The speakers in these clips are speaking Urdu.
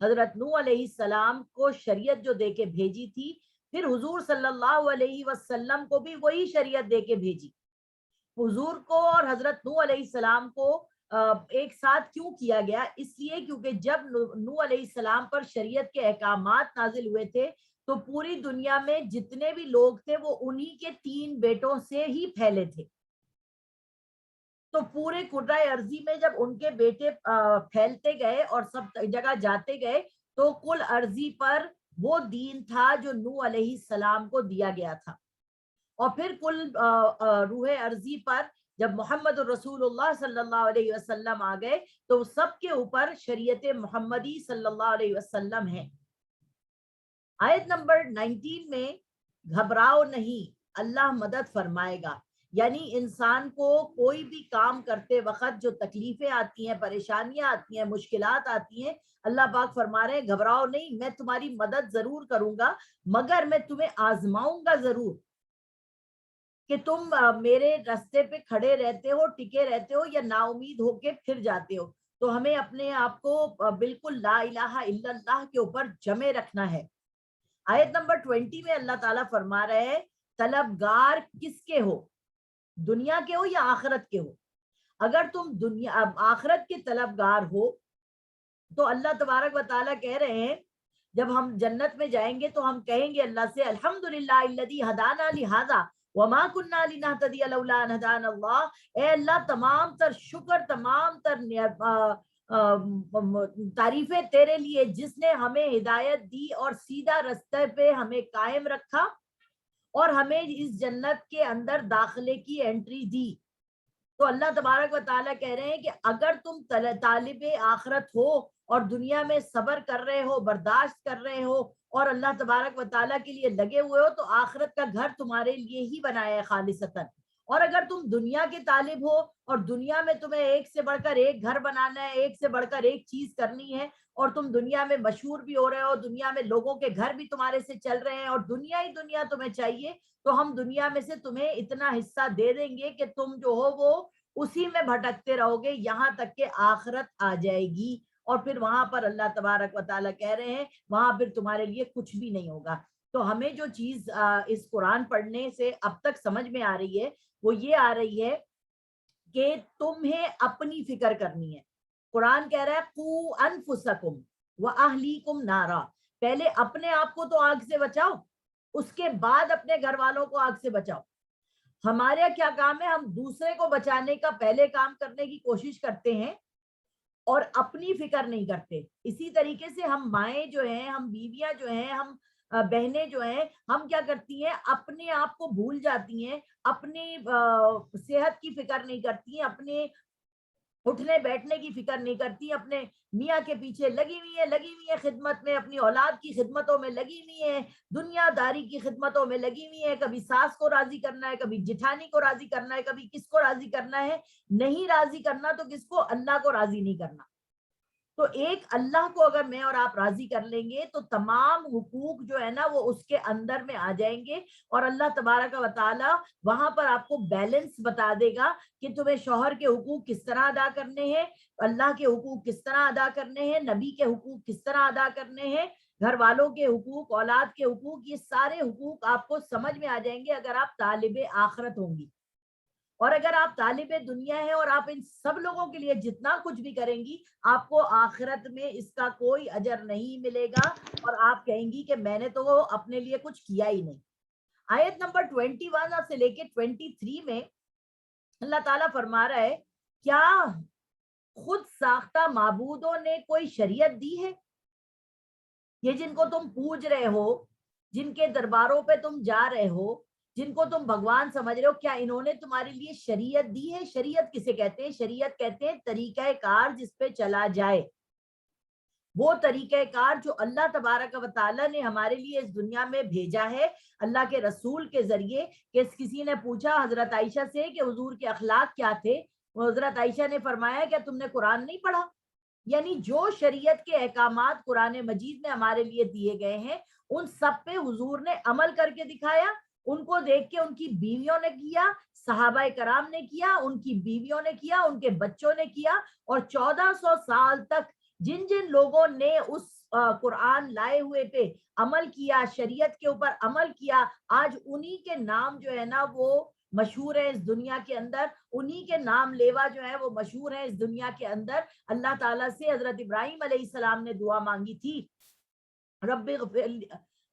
حضرت نوح علیہ السلام کو شریعت جو دے کے بھیجی تھی، پھر حضور صلی اللہ علیہ وسلم کو بھی وہی شریعت دے کے بھیجی. حضور کو اور حضرت نوح علیہ السلام کو ایک ساتھ کیوں کیا گیا؟ اس لیے کیونکہ جب نوح علیہ السلام پر شریعت کے احکامات نازل ہوئے تھے تو پوری دنیا میں جتنے بھی لوگ تھے وہ انہی کے 3 بیٹوں سے ہی پھیلے تھے. تو پورے کرۂ ارضی میں جب ان کے بیٹے پھیلتے گئے اور سب جگہ جاتے گئے تو کل ارضی پر وہ دین تھا جو نوح علیہ السلام کو دیا گیا تھا. اور پھر کل روح ارضی پر جب محمد الرسول اللہ صلی اللہ علیہ وسلم آ گئے تو سب کے اوپر شریعت محمدی صلی اللہ علیہ وسلم ہے. آیت نمبر 19 میں گھبراؤ نہیں، اللہ مدد فرمائے گا. یعنی انسان کو کوئی بھی کام کرتے وقت جو تکلیفیں آتی ہیں، پریشانیاں آتی ہیں، مشکلات آتی ہیں، اللہ پاک فرما رہے ہیں گھبراؤ نہیں، میں تمہاری مدد ضرور کروں گا، مگر میں تمہیں آزماؤں گا ضرور کہ تم میرے راستے پہ کھڑے رہتے ہو، ٹکے رہتے ہو، یا نا امید ہو کے پھر جاتے ہو. تو ہمیں اپنے آپ کو بالکل لا الہ الا اللہ کے اوپر جمے رکھنا ہے. آیت نمبر 20 میں اللہ تعالیٰ فرما رہے ہیں طلبگار کس کے ہو، دنیا کے ہو یا آخرت کے ہو؟ اگر تم دنیا آخرت کے طلبگار ہو تو اللہ تبارک و تعالیٰ کہہ رہے ہیں جب ہم جنت میں جائیں گے تو ہم کہیں گے اللہ سے الحمدللہ الذی ہدانا لہذا وما کننا لنہتدی لولا ان ہدانا اللہ. اے اللہ تمام تر شکر، تمام تر تعریفیں تیرے لیے جس نے ہمیں ہدایت دی اور سیدھا رستے پہ ہمیں قائم رکھا اور ہمیں اس جنت کے اندر داخلے کی انٹری دی. تو اللہ تبارک و تعالیٰ کہہ رہے ہیں کہ اگر تم طالب آخرت ہو اور دنیا میں صبر کر رہے ہو، برداشت کر رہے ہو اور اللہ تبارک و تعالیٰ کے لیے لگے ہوئے ہو تو آخرت کا گھر تمہارے لیے ہی بنایا ہے خالصتاً. اور اگر تم دنیا کے طالب ہو اور دنیا میں تمہیں ایک سے بڑھ کر ایک گھر بنانا ہے، ایک سے بڑھ کر ایک چیز کرنی ہے، اور تم دنیا میں مشہور بھی ہو رہے ہو، دنیا میں لوگوں کے گھر بھی تمہارے سے چل رہے ہیں اور دنیا ہی دنیا تمہیں چاہیے، تو ہم دنیا میں سے تمہیں اتنا حصہ دے دیں گے کہ تم جو ہو وہ اسی میں بھٹکتے رہو گے یہاں تک کہ آخرت آ جائے گی. اور پھر وہاں پر اللہ تبارک و تعالیٰ کہہ رہے ہیں وہاں پھر تمہارے لیے کچھ بھی نہیں ہوگا. تو ہمیں جو چیز اس قرآن پڑھنے سے اب تک سمجھ میں آ رہی ہے وہ یہ آ رہی ہے کہ تمہیں اپنی فکر کرنی ہے. قرآن کہہ رہا ہے قو انفسکم واہلیکم نارا، پہلے اپنے آپ کو تو آگ سے بچاؤ، اس کے بعد اپنے گھر والوں کو آگ سے بچاؤ. ہمارے کیا کام ہے؟ ہم دوسرے کو بچانے کا پہلے کام کرنے کی کوشش کرتے ہیں اور اپنی فکر نہیں کرتے. اسی طریقے سے ہم مائیں جو ہیں، ہم بیویاں جو ہیں، ہم بہنیں جو ہیں، ہم کیا کرتی ہیں؟ اپنے آپ کو بھول جاتی ہیں، اپنی صحت کی فکر نہیں کرتی ہیں، اپنے اٹھنے بیٹھنے کی فکر نہیں کرتی، اپنے میاں کے پیچھے لگی ہوئی ہے خدمت میں، اپنی اولاد کی خدمتوں میں لگی ہوئی ہے، دنیا داری کی خدمتوں میں لگی ہوئی ہے. کبھی ساس کو راضی کرنا ہے، کبھی جٹھانی کو راضی کرنا ہے، کبھی کس کو راضی کرنا ہے. نہیں راضی کرنا تو کس کو؟ اللہ کو راضی نہیں کرنا. تو ایک اللہ کو اگر میں اور آپ راضی کر لیں گے تو تمام حقوق جو ہے نا وہ اس کے اندر میں آ جائیں گے اور اللہ تبارک و تعالی وہاں پر آپ کو بیلنس بتا دے گا کہ تمہیں شوہر کے حقوق کس طرح ادا کرنے ہیں، اللہ کے حقوق کس طرح ادا کرنے ہیں، نبی کے حقوق کس طرح ادا کرنے ہیں، گھر والوں کے حقوق، اولاد کے حقوق. یہ سارے حقوق آپ کو سمجھ میں آ جائیں گے اگر آپ طالب آخرت ہوں گی. اور اگر آپ طالب دنیا ہیں اور آپ ان سب لوگوں کے لیے جتنا کچھ بھی کریں گی آپ کو آخرت میں اس کا کوئی اجر نہیں ملے گا اور آپ کہیں گی کہ میں نے تو اپنے لیے کچھ کیا ہی نہیں. آیت نمبر 21 سے لے کے 23 میں اللہ تعالیٰ فرما رہا ہے کیا خود ساختہ معبودوں نے کوئی شریعت دی ہے؟ یہ جن کو تم پوج رہے ہو، جن کے درباروں پہ تم جا رہے ہو، جن کو تم بھگوان سمجھ رہے ہو، کیا انہوں نے تمہارے لیے شریعت دی ہے؟ شریعت کسے کہتے ہیں؟ شریعت کہتے ہیں طریقہ کار جس پہ چلا جائے، وہ طریقہ کار جو اللہ تبارک و تعالیٰ نے ہمارے لیے اس دنیا میں بھیجا ہے اللہ کے رسول کے ذریعے. کہ کسی نے پوچھا حضرت عائشہ سے کہ حضور کے اخلاق کیا تھے، حضرت عائشہ نے فرمایا کیا تم نے قرآن نہیں پڑھا؟ یعنی جو شریعت کے احکامات قرآن مجید میں ہمارے لیے دیے گئے ہیں ان سب پہ حضور نے عمل کر کے دکھایا. ان کو دیکھ کے ان کی بیویوں نے کیا، صحابہ کرام نے کیا، ان کی بیویوں نے کیا، ان کے بچوں نے کیا، اور 1400 سال تک جن جن لوگوں نے اس قرآن لائے ہوئے پہ عمل کیا, شریعت کے اوپر عمل کیا, آج انہی کے نام جو ہے نا وہ مشہور ہے اس دنیا کے اندر, انہی کے نام لیوا جو ہے وہ مشہور ہے اس دنیا کے اندر. اللہ تعالیٰ سے حضرت ابراہیم علیہ السلام نے دعا مانگی تھی,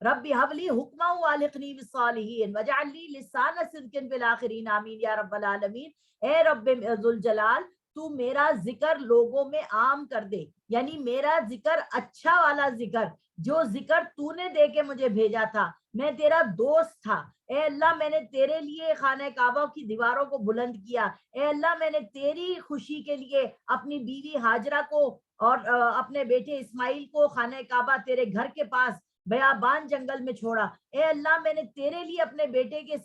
رب هب لي حکما والحقنی بالصالحین واجعل لي لسان صدق فی الآخرین آمین یا رب العالمین. اے رب ذوالجلال, تو میرا ذکر لوگوں میں عام کر دے, یعنی میرا ذکر اچھا والا ذکر, جو ذکر تو نے دے کے مجھے بھیجا تھا, میں تیرا دوست تھا. اے اللہ میں نے تیرے لیے خانہ کعبہ کی دیواروں کو بلند کیا. اے اللہ میں نے تیری خوشی کے لیے اپنی بیوی ہاجرہ کو اور اپنے بیٹے اسماعیل کو خانہ کعبہ تیرے گھر کے پاس بیابان جنگل میں چھوڑا. اے اللہ میں نے تیرے لیے اپنے بیٹے کے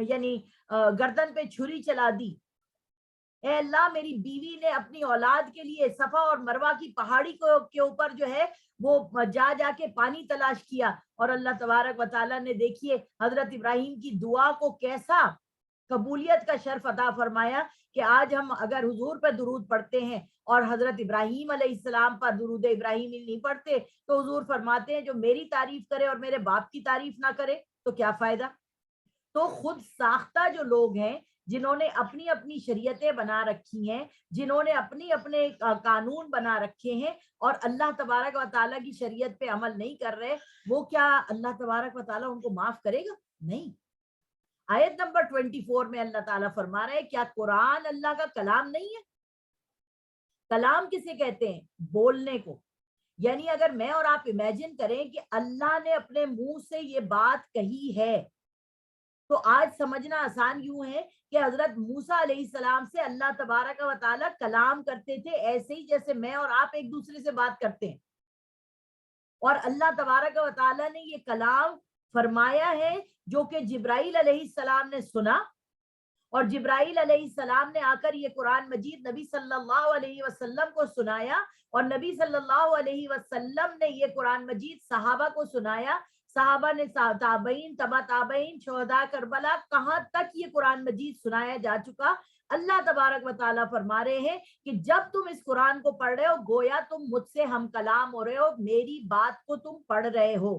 یعنی گردن پہ چھری چلا دی. اے اللہ میری بیوی نے اپنی اولاد کے لیے صفا اور مروہ کی پہاڑی کے اوپر جو ہے وہ جا جا کے پانی تلاش کیا. اور اللہ تبارک و تعالیٰ نے دیکھیے حضرت ابراہیم کی دعا کو کیسا قبولیت کا شرف عطا فرمایا کہ آج ہم اگر حضور پہ درود پڑھتے ہیں اور حضرت ابراہیم علیہ السلام پر درود ابراہیمی نہیں پڑھتے تو حضور فرماتے ہیں جو میری تعریف کرے اور میرے باپ کی تعریف نہ کرے تو کیا فائدہ. تو خود ساختہ جو لوگ ہیں جنہوں نے اپنی اپنی شریعتیں بنا رکھی ہیں, جنہوں نے اپنے قانون بنا رکھے ہیں اور اللہ تبارک و تعالیٰ کی شریعت پہ عمل نہیں کر رہے, وہ کیا اللہ تبارک و تعالیٰ ان کو معاف کرے گا؟ نہیں. آیت نمبر 24 میں اللہ تعالیٰ فرما رہے ہیں کیا قرآن اللہ کا کلام نہیں ہے؟ کلام کسے کہتے ہیں؟ بولنے کو. یعنی اگر میں اور آپ امیجن کریں کہ اللہ نے اپنے منہ سے یہ بات کہی ہے تو آج سمجھنا آسان یوں ہے کہ حضرت موسیٰ علیہ السلام سے اللہ تبارک و تعالیٰ کلام کرتے تھے ایسے ہی جیسے میں اور آپ ایک دوسرے سے بات کرتے ہیں, اور اللہ تبارک و تعالیٰ نے یہ کلام فرمایا ہے جو کہ جبرائیل علیہ السلام نے سنا, اور جبرائیل علیہ السلام نے آ کر یہ قرآن مجید نبی صلی اللہ علیہ وسلم کو سنایا, اور نبی صلی اللہ علیہ وسلم نے یہ قرآن مجید صحابہ کو سنایا. صحابہ نے تابعین, تبع تابعین, شہداء کربلا, کہاں تک یہ قرآن مجید سنایا جا چکا. اللہ تبارک و تعالیٰ فرما رہے ہیں کہ جب تم اس قرآن کو پڑھ رہے ہو گویا تم مجھ سے ہم کلام ہو رہے ہو, میری بات کو تم پڑھ رہے ہو.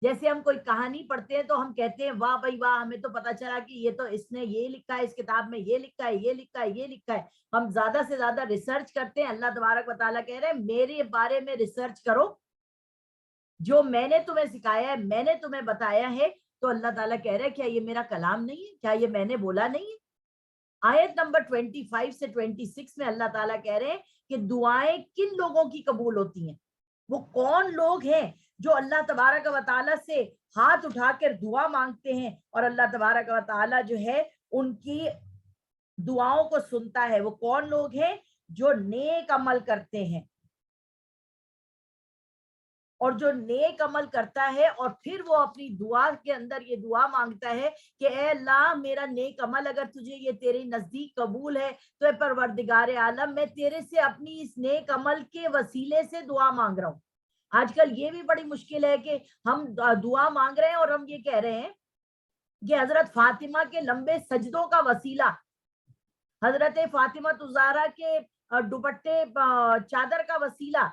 جیسے ہم کوئی کہانی پڑھتے ہیں تو ہم کہتے ہیں واہ بھائی واہ, ہمیں تو پتا چلا کہ یہ تو اس نے یہ لکھا ہے, اس کتاب میں یہ لکھا ہے, یہ لکھا ہے, یہ لکھا ہے. ہم زیادہ سے زیادہ ریسرچ کرتے ہیں. اللہ تبارک و تعالیٰ کہہ رہے ہیں میرے بارے میں ریسرچ کرو, جو میں نے تمہیں سکھایا ہے, میں نے تمہیں بتایا ہے. تو اللہ تعالیٰ کہہ رہے ہیں کیا یہ میرا کلام نہیں ہے؟ کیا یہ میں نے بولا نہیں ہے؟ آیت نمبر 25 سے 26 میں اللہ تعالیٰ کہہ رہے ہیں کہ دعائیں کن لوگوں کی قبول ہوتی ہیں. وہ کون لوگ ہیں جو اللہ تبارک و تعالیٰ سے ہاتھ اٹھا کر دعا مانگتے ہیں اور اللہ تبارک و تعالیٰ جو ہے ان کی دعاؤں کو سنتا ہے. وہ کون لوگ ہیں؟ جو نیک عمل کرتے ہیں, اور جو نیک عمل کرتا ہے اور پھر وہ اپنی دعا کے اندر یہ دعا مانگتا ہے کہ اے اللہ میرا نیک عمل اگر تجھے یہ تیرے نزدیک قبول ہے تو اے پروردگار عالم میں تیرے سے اپنی اس نیک عمل کے وسیلے سے دعا مانگ رہا ہوں. آج کل یہ بھی بڑی مشکل ہے کہ ہم دعا مانگ رہے ہیں اور ہم یہ کہہ رہے ہیں کہ حضرت فاطمہ کے لمبے سجدوں کا وسیلہ, حضرت فاطمہ الزہرا کے دوپٹے چادر کا وسیلہ,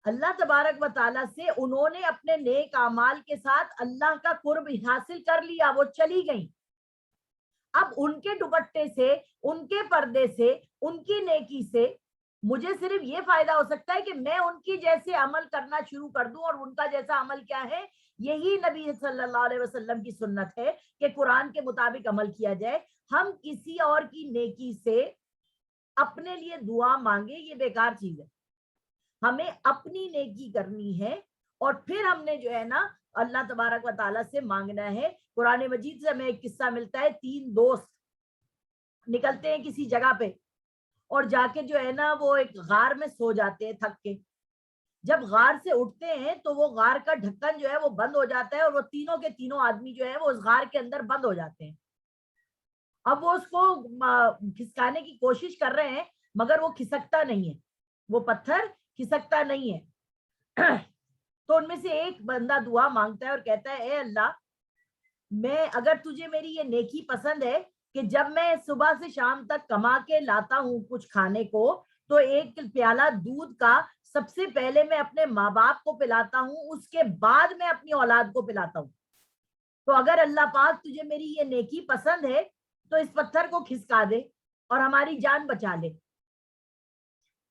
اللہ تبارک و تعالیٰ سے انہوں نے اپنے نیک اعمال کے ساتھ اللہ کا قرب حاصل کر لیا, وہ چلی گئیں. اب ان کے دوپٹے سے, ان کے پردے سے, ان کی نیکی سے مجھے صرف یہ فائدہ ہو سکتا ہے کہ میں ان کی جیسے عمل کرنا شروع کر دوں, اور ان کا جیسا عمل کیا ہے؟ یہی نبی صلی اللہ علیہ وسلم کی سنت ہے کہ قرآن کے مطابق عمل کیا جائے. ہم کسی اور کی نیکی سے اپنے لیے دعا مانگے یہ بیکار چیز ہے. ہمیں اپنی نیکی کرنی ہے اور پھر ہم نے جو ہے نا اللہ تبارک و تعالیٰ سے مانگنا ہے. قرآن مجید سے ہمیں ایک قصہ ملتا ہے, 3 دوست نکلتے ہیں کسی جگہ پہ اور جا کے جو ہے نا وہ ایک غار میں سو جاتے ہیں تھک کے. جب غار سے اٹھتے ہیں تو وہ غار کا ڈھکن جو ہے وہ بند ہو جاتا ہے اور وہ تینوں کے تینوں آدمی جو ہے وہ اس غار کے اندر بند ہو جاتے ہیں. اب وہ اس کو کھسکانے کی کوشش کر رہے ہیں مگر وہ کھسکتا نہیں ہے, وہ پتھر کھسکتا نہیں ہے. تو ان میں سے ایک بندہ دعا مانگتا ہے اور کہتا ہے اے اللہ میں اگر تجھے میری یہ نیکی پسند ہے کہ جب میں صبح سے شام تک کما کے لاتا ہوں کچھ کھانے کو تو ایک پیالہ دودھ کا سب سے پہلے میں اپنے ماں باپ کو پلاتا ہوں, اس کے بعد میں اپنی اولاد کو پلاتا ہوں. تو اگر اللہ پاک تجھے میری یہ نیکی پسند ہے تو اس پتھر کو کھسکا دے اور ہماری جان بچا لے.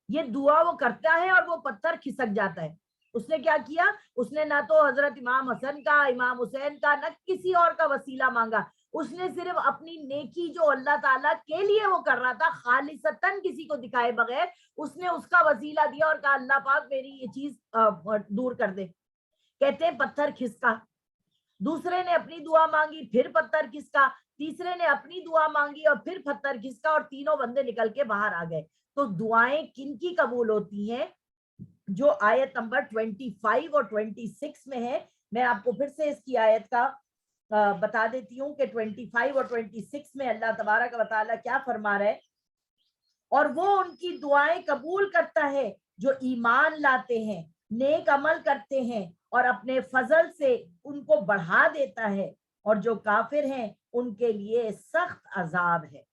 یہ دعا وہ کرتا ہے اور وہ پتھر کھسک جاتا ہے. اس نے کیا کیا؟ اس نے نہ تو حضرت امام حسن کا, امام حسین کا, نہ کسی اور کا وسیلہ مانگا. اس نے صرف اپنی نیکی جو اللہ تعالیٰ کے لیے وہ کر رہا تھا, خالصتاً کسی کو دکھائے بغیر, اس نے اس کا وسیلہ دیا اور کہا اللہ پاک میری یہ چیز دور کر دے. کہتے ہیں پتھر کھسکا. دوسرے نے اپنی دعا مانگی, پھر پتھر کھسکا. تیسرے نے اپنی دعا مانگی اور پھر پتھر کھسکا, اور تینوں بندے نکل کے باہر آ گئے. تو دعائیں کن کی قبول ہوتی ہیں؟ جو آیت نمبر 25 اور 26 میں ہے. میں آپ کو پھر سے اس کی آیت کا بتا دیتی ہوں کہ 25 اور 26 میں اللہ تبارک و تعالیٰ کیا فرما رہے. اور وہ ان کی دعائیں قبول کرتا ہے جو ایمان لاتے ہیں, نیک عمل کرتے ہیں, اور اپنے فضل سے ان کو بڑھا دیتا ہے, اور جو کافر ہیں ان کے لیے سخت عذاب ہے.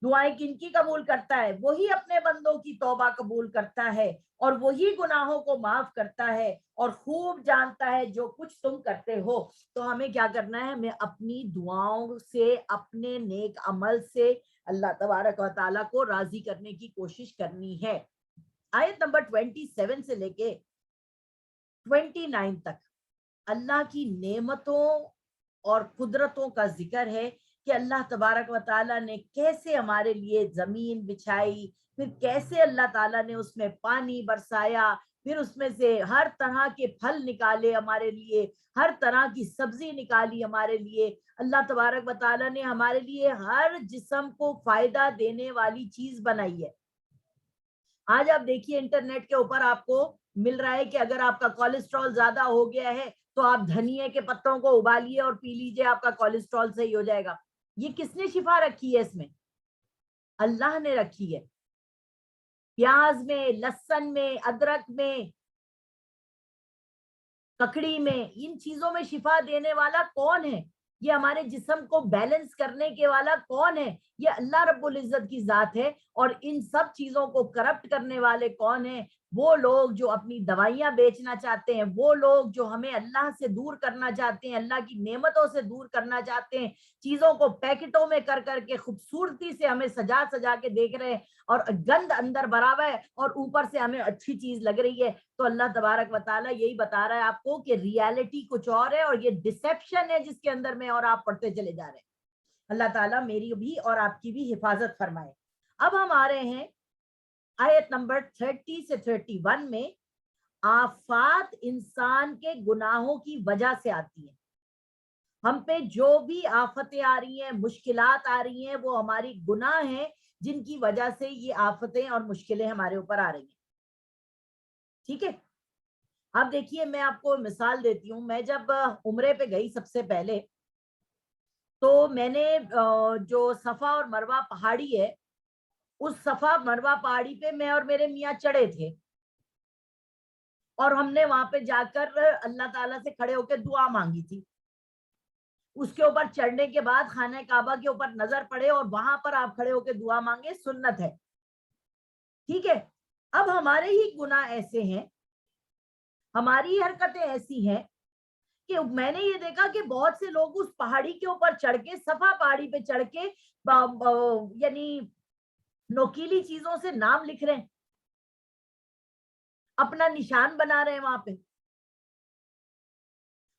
دعائیں کن کی قبول کرتا ہے؟ وہی اپنے بندوں کی توبہ قبول کرتا ہے, اور وہی گناہوں کو معاف کرتا ہے, اور خوب جانتا ہے جو کچھ تم کرتے ہو. تو ہمیں کیا کرنا ہے؟ ہمیں اپنی دعاؤں سے, اپنے نیک عمل سے اللہ تبارک و تعالیٰ کو راضی کرنے کی کوشش کرنی ہے. آیت نمبر 27 سے لے کے 29 تک اللہ کی نعمتوں اور قدرتوں کا ذکر ہے کہ اللہ تبارک و تعالیٰ نے کیسے ہمارے لیے زمین بچھائی, پھر کیسے اللہ تعالیٰ نے اس میں پانی برسایا, پھر اس میں سے ہر طرح کے پھل نکالے ہمارے لیے, ہر طرح کی سبزی نکالی ہمارے لیے. اللہ تبارک و تعالیٰ نے ہمارے لیے ہر جسم کو فائدہ دینے والی چیز بنائی ہے. آج آپ دیکھیے انٹرنیٹ کے اوپر آپ کو مل رہا ہے کہ اگر آپ کا کولیسٹرول زیادہ ہو گیا ہے تو آپ دھنیے کے پتوں کو ابالیے اور پی لیجئے, آپ کا کولیسٹرول صحیح ہو جائے گا. یہ کس نے شفا رکھی ہے؟ اس میں اللہ نے رکھی ہے. پیاز میں, لہسن میں, ادرک میں, ککڑی میں, ان چیزوں میں شفا دینے والا کون ہے؟ یہ ہمارے جسم کو بیلنس کرنے کے والا کون ہے؟ یہ اللہ رب العزت کی ذات ہے. اور ان سب چیزوں کو کرپٹ کرنے والے کون ہیں؟ وہ لوگ جو اپنی دوائیاں بیچنا چاہتے ہیں, وہ لوگ جو ہمیں اللہ سے دور کرنا چاہتے ہیں, اللہ کی نعمتوں سے دور کرنا چاہتے ہیں, چیزوں کو پیکٹوں میں کر کر کے خوبصورتی سے ہمیں سجا سجا کے دیکھ رہے ہیں, اور گند اندر بھرا ہوا ہے اور اوپر سے ہمیں اچھی چیز لگ رہی ہے. تو اللہ تبارک و تعالیٰ یہی بتا رہا ہے آپ کو کہ ریالٹی کچھ اور ہے, اور یہ ڈسیپشن ہے جس کے اندر میں اور آپ پڑھتے چلے جا رہے ہیں. اللہ تعالیٰ میری بھی اور آپ کی بھی حفاظت فرمائے. اب ہم آ رہے ہیں آیت نمبر 30 سے 31 میں. آفات انسان کے گناہوں کی وجہ سے آتی ہیں. ہم پہ جو بھی آفتیں آ رہی ہیں, مشکلات آ رہی ہیں, وہ ہماری گناہ ہیں جن کی وجہ سے یہ آفتیں اور مشکلیں ہمارے اوپر آ رہی ہیں. ٹھیک ہے. اب دیکھیے میں آپ کو مثال دیتی ہوں. میں جب عمرے پہ گئی سب سے پہلے, تو میں نے جو صفا اور مروہ پہاڑی ہے, اس صفا مروہ پہاڑی پہ میں اور میرے میاں چڑھے تھے, اور ہم نے وہاں پہ جا کر اللہ تعالیٰ سے کھڑے ہو کے دعا مانگی تھی. اس کے اوپر چڑھنے کے بعد خانہ کعبہ کے اوپر نظر پڑے اور وہاں پر آپ کھڑے ہو کے دعا مانگے, سنت ہے. ٹھیک ہے. اب ہمارے ہی گناہ ایسے ہیں, ہماری حرکتیں ایسی ہیں کہ میں نے یہ دیکھا کہ بہت سے لوگ اس پہاڑی کے اوپر چڑھ کے, صفا پہاڑی پہ چڑھ کے, یعنی نوکیلی چیزوں سے نام لکھ رہے ہیں, اپنا نشان بنا رہے ہیں وہاں پہ.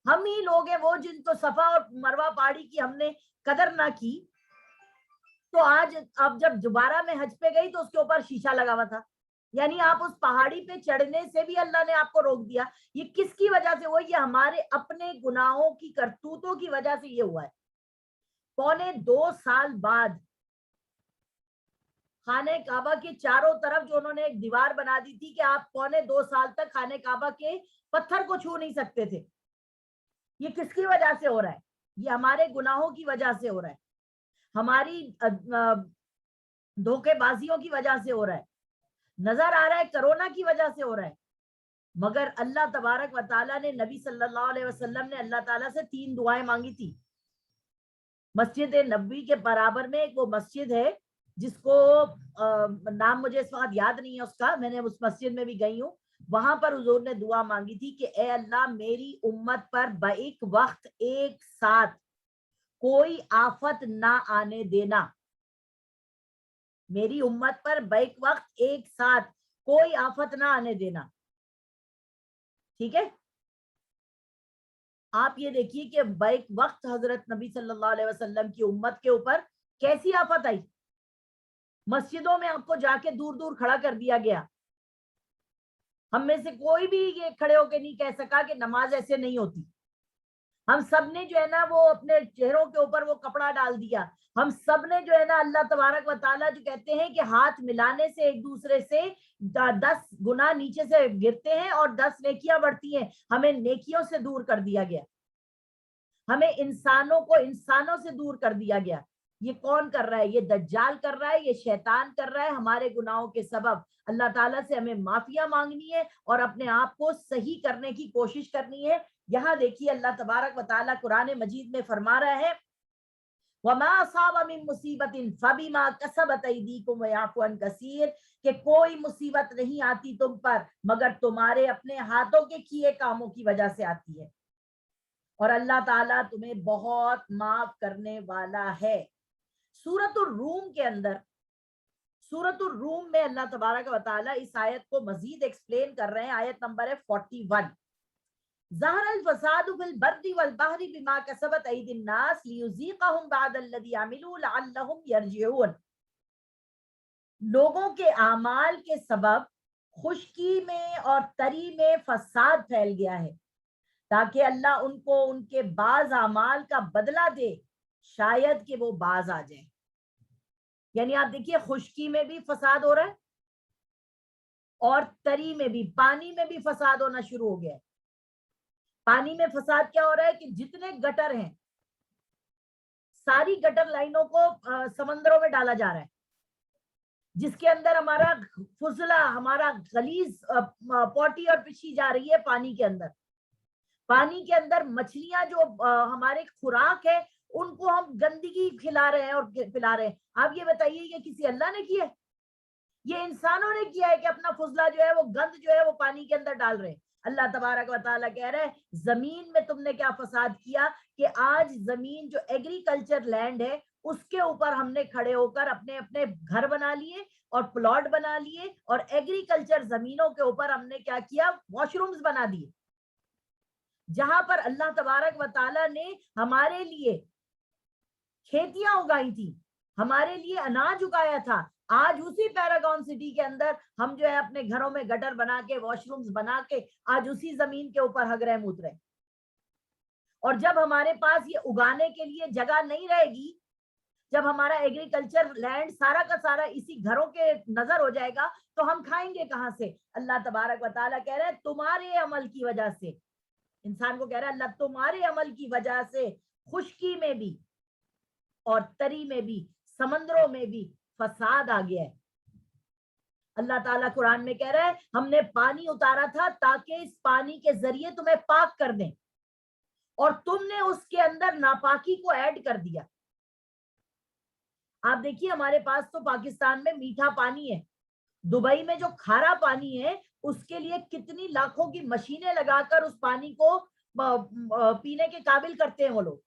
ہم ہی لوگ ہیں وہ جن کو صفا اور مروہ پہاڑی کی ہم نے قدر نہ کی. تو آج اب جب دوبارہ میں حج پہ گئی تو اس کے اوپر شیشہ لگا ہوا تھا, یعنی آپ اس پہاڑی پہ چڑھنے سے بھی اللہ نے آپ کو روک دیا. یہ کس کی وجہ سے ہوا؟ یہ ہمارے اپنے گناہوں کی کرتوتوں کی وجہ سے یہ ہوا ہے. 2.25 سال بعد خانہ کعبہ کے چاروں طرف جو انہوں نے ایک دیوار بنا دی تھی کہ آپ 2.25 سال تک خانہ کعبہ کے پتھر کو چھو نہیں سکتے تھے. یہ کس کی وجہ سے ہو رہا ہے؟ یہ ہمارے گناہوں کی وجہ سے ہو رہا ہے, ہماری دھوکے بازیوں کی وجہ سے ہو رہا ہے. نظر آ رہا ہے کرونا کی وجہ سے ہو رہا ہے, مگر اللہ تبارک و تعالیٰ نے, نبی صلی اللہ علیہ وسلم نے اللہ تعالیٰ سے 3 دعائیں مانگی تھی. مسجد نبوی کے برابر میں ایک وہ مسجد ہے جس کو نام مجھے اس وقت یاد نہیں ہے اس کا, میں نے اس مسجد میں بھی گئی ہوں, وہاں پر حضور نے دعا مانگی تھی کہ اے اللہ میری امت پر بیک وقت ایک ساتھ کوئی آفت نہ آنے دینا, میری امت پر بیک وقت ایک ساتھ کوئی آفت نہ آنے دینا. ٹھیک ہے, آپ یہ دیکھیے کہ بیک وقت حضرت نبی صلی اللہ علیہ وسلم کی امت کے اوپر کیسی آفت آئی. مسجدوں میں آپ کو جا کے دور دور کھڑا کر دیا گیا. ہم میں سے کوئی بھی یہ کھڑے ہو کے نہیں کہہ سکا کہ نماز ایسے نہیں ہوتی. ہم سب نے جو ہے نا وہ اپنے چہروں کے اوپر وہ کپڑا ڈال دیا. ہم سب نے جو ہے نا اللہ تبارک و تعالیٰ جو کہتے ہیں کہ ہاتھ ملانے سے ایک دوسرے سے 10 گنا نیچے سے گرتے ہیں اور 10 نیکیاں بڑھتی ہیں, ہمیں نیکیوں سے دور کر دیا گیا, ہمیں انسانوں کو انسانوں سے دور کر دیا گیا. یہ کون کر رہا ہے؟ یہ دجال کر رہا ہے, یہ شیطان کر رہا ہے ہمارے گناہوں کے سبب. اللہ تعالیٰ سے ہمیں معافیاں مانگنی ہے اور اپنے آپ کو صحیح کرنے کی کوشش کرنی ہے. یہاں دیکھیے اللہ تبارک و تعالیٰ قرآن مجید میں فرما رہا ہے وَمَا أَصَابَ مِن مُّصِيبَةٍ فَبِمَا كَسَبَتْ أَيْدِيكُمْ وَيَعْفُو عَن كَثِيرٍ, کہ کوئی مصیبت نہیں آتی تم پر مگر تمہارے اپنے ہاتھوں کے کیے کاموں کی وجہ سے آتی ہے, اور اللہ تعالیٰ تمہیں بہت معاف کرنے والا ہے. سورۃ الروم کے اندر, سورۃ الروم میں اللہ تبارک و تعالیٰ اس آیت کو مزید ایکسپلین کر رہے ہیں. آیت نمبر ہے 41, ظہر الفساد فی البر والبحر بما کسبت ایدی الناس لیذیقہم بعد الذی عملوا لعلہم یرجعون. لوگوں کے اعمال کے سبب خشکی میں اور تری میں فساد پھیل گیا ہے تاکہ اللہ ان کو ان کے بعض اعمال کا بدلہ دے, شاید کہ وہ باز آ جائیں. یعنی آپ دیکھیے خشکی میں بھی فساد ہو رہا ہے اور تری میں بھی, پانی میں بھی فساد ہونا شروع ہو گیا ہے. پانی میں فساد کیا ہو رہا ہے کہ جتنے گٹر ہیں ساری گٹر لائنوں کو سمندروں میں ڈالا جا رہا ہے, جس کے اندر ہمارا فضلہ, ہمارا غلیظ پوٹی اور پچھی جا رہی ہے پانی کے اندر. پانی کے اندر مچھلیاں جو ہمارے خوراک ہے ان کو ہم گندگی کھلا رہے ہیں اور پلا رہے ہیں. آپ یہ بتائیے یہ کسی اللہ نے کیا ہے؟ یہ انسانوں نے کیا ہے کہ اپنا فضلہ جو ہے وہ گند جو ہے وہ پانی کے اندر ڈال رہے ہیں. اللہ تبارک و تعالیٰ کہہ رہے ہیں زمین میں تم نے کیا فساد کیا کہ آج زمین جو ایگریکلچر لینڈ ہے اس کے اوپر ہم نے کھڑے ہو کر اپنے اپنے گھر بنا لیے اور پلاٹ بنا لیے, اور ایگریکلچر زمینوں کے اوپر ہم نے کیا کیا, واش رومز بنا دیے. جہاں پر اللہ تبارک و تعالیٰ نے ہمارے لیے کھیتیاں اگائی تھی, ہمارے لیے اناج اگایا تھا, آج اسی پیراگون سٹی کے اندر ہم جو ہے اپنے گھروں میں گٹر بنا کے, واش رومز بنا کے آج اسی زمین کے اوپر ہگ رہے موت رہے. اور جب ہمارے پاس یہ اگانے کے لیے جگہ نہیں رہے گی, جب ہمارا ایگریکلچر لینڈ سارا کا سارا اسی گھروں کے نظر ہو جائے گا تو ہم کھائیں گے کہاں سے؟ اللہ تبارک و تعالیٰ کہہ رہے ہیں تمہارے عمل کی وجہ سے, انسان کو کہہ رہا ہے اللہ تمہارے عمل کی وجہ سے خشکی میں بھی اور تری میں بھی, سمندروں میں بھی فساد آ گیا ہے. اللہ تعالیٰ قرآن میں کہہ رہا ہے ہم نے پانی اتارا تھا تاکہ اس پانی کے ذریعے تمہیں پاک کر دیں, اور تم نے اس کے اندر ناپاکی کو ایڈ کر دیا. آپ دیکھیے ہمارے پاس تو پاکستان میں میٹھا پانی ہے, دبئی میں جو کھارا پانی ہے اس کے لیے کتنی لاکھوں کی مشینیں لگا کر اس پانی کو پینے کے قابل کرتے ہیں وہ لوگ.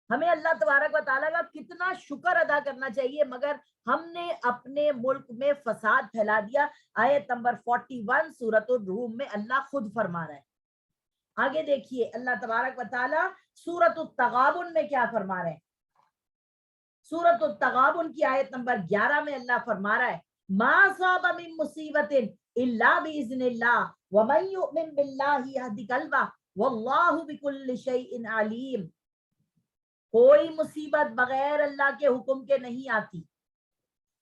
ہمیں اللہ تبارک و تعالیٰ کا کتنا شکر ادا کرنا چاہیے, مگر ہم نے اپنے ملک میں فساد پھیلا دیا. آیت نمبر 41 سورۃ الروم میں اللہ خود فرما رہا ہے. آگے دیکھیے اللہ تبارک و تعالیٰ سورۃ التغابن میں کیا فرما رہے ہیں. سورۃ التغابن کی آیت نمبر 11 میں اللہ فرما رہا ہے ما صاب من مصیبت الا باذن اللہ ومن یؤمن باللہ یہد قلبہ واللہ بکل شیء علیم. کوئی مصیبت بغیر اللہ کے حکم کے نہیں آتی,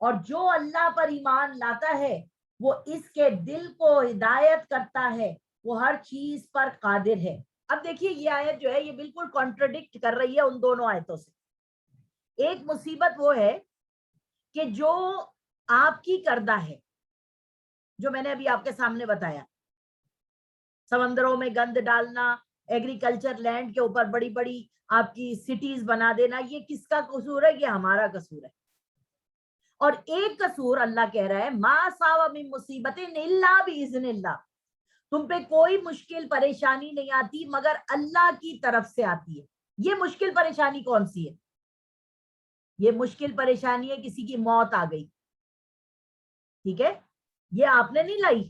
اور جو اللہ پر ایمان لاتا ہے وہ اس کے دل کو ہدایت کرتا ہے, وہ ہر چیز پر قادر ہے. اب دیکھیے یہ آیت جو ہے یہ بالکل کانٹرڈکٹ کر رہی ہے ان دونوں آیتوں سے. ایک مصیبت وہ ہے کہ جو آپ کی کردہ ہے, جو میں نے ابھی آپ کے سامنے بتایا, سمندروں میں گند ڈالنا, ایگریکلچر لینڈ کے اوپر بڑی بڑی آپ کی سٹیز بنا دینا, یہ کس کا قصور ہے؟ یہ ہمارا قصور ہے. اور ایک قصور اللہ کہہ رہا ہے ما صاب من مصیبت الا باذن اللہ، تم پہ کوئی مشکل پریشانی نہیں آتی مگر اللہ کی طرف سے آتی ہے۔ یہ مشکل پریشانی کون سی ہے؟ یہ مشکل پریشانی ہے کسی کی موت آ گئی، ٹھیک ہے، یہ آپ نے نہیں لائی،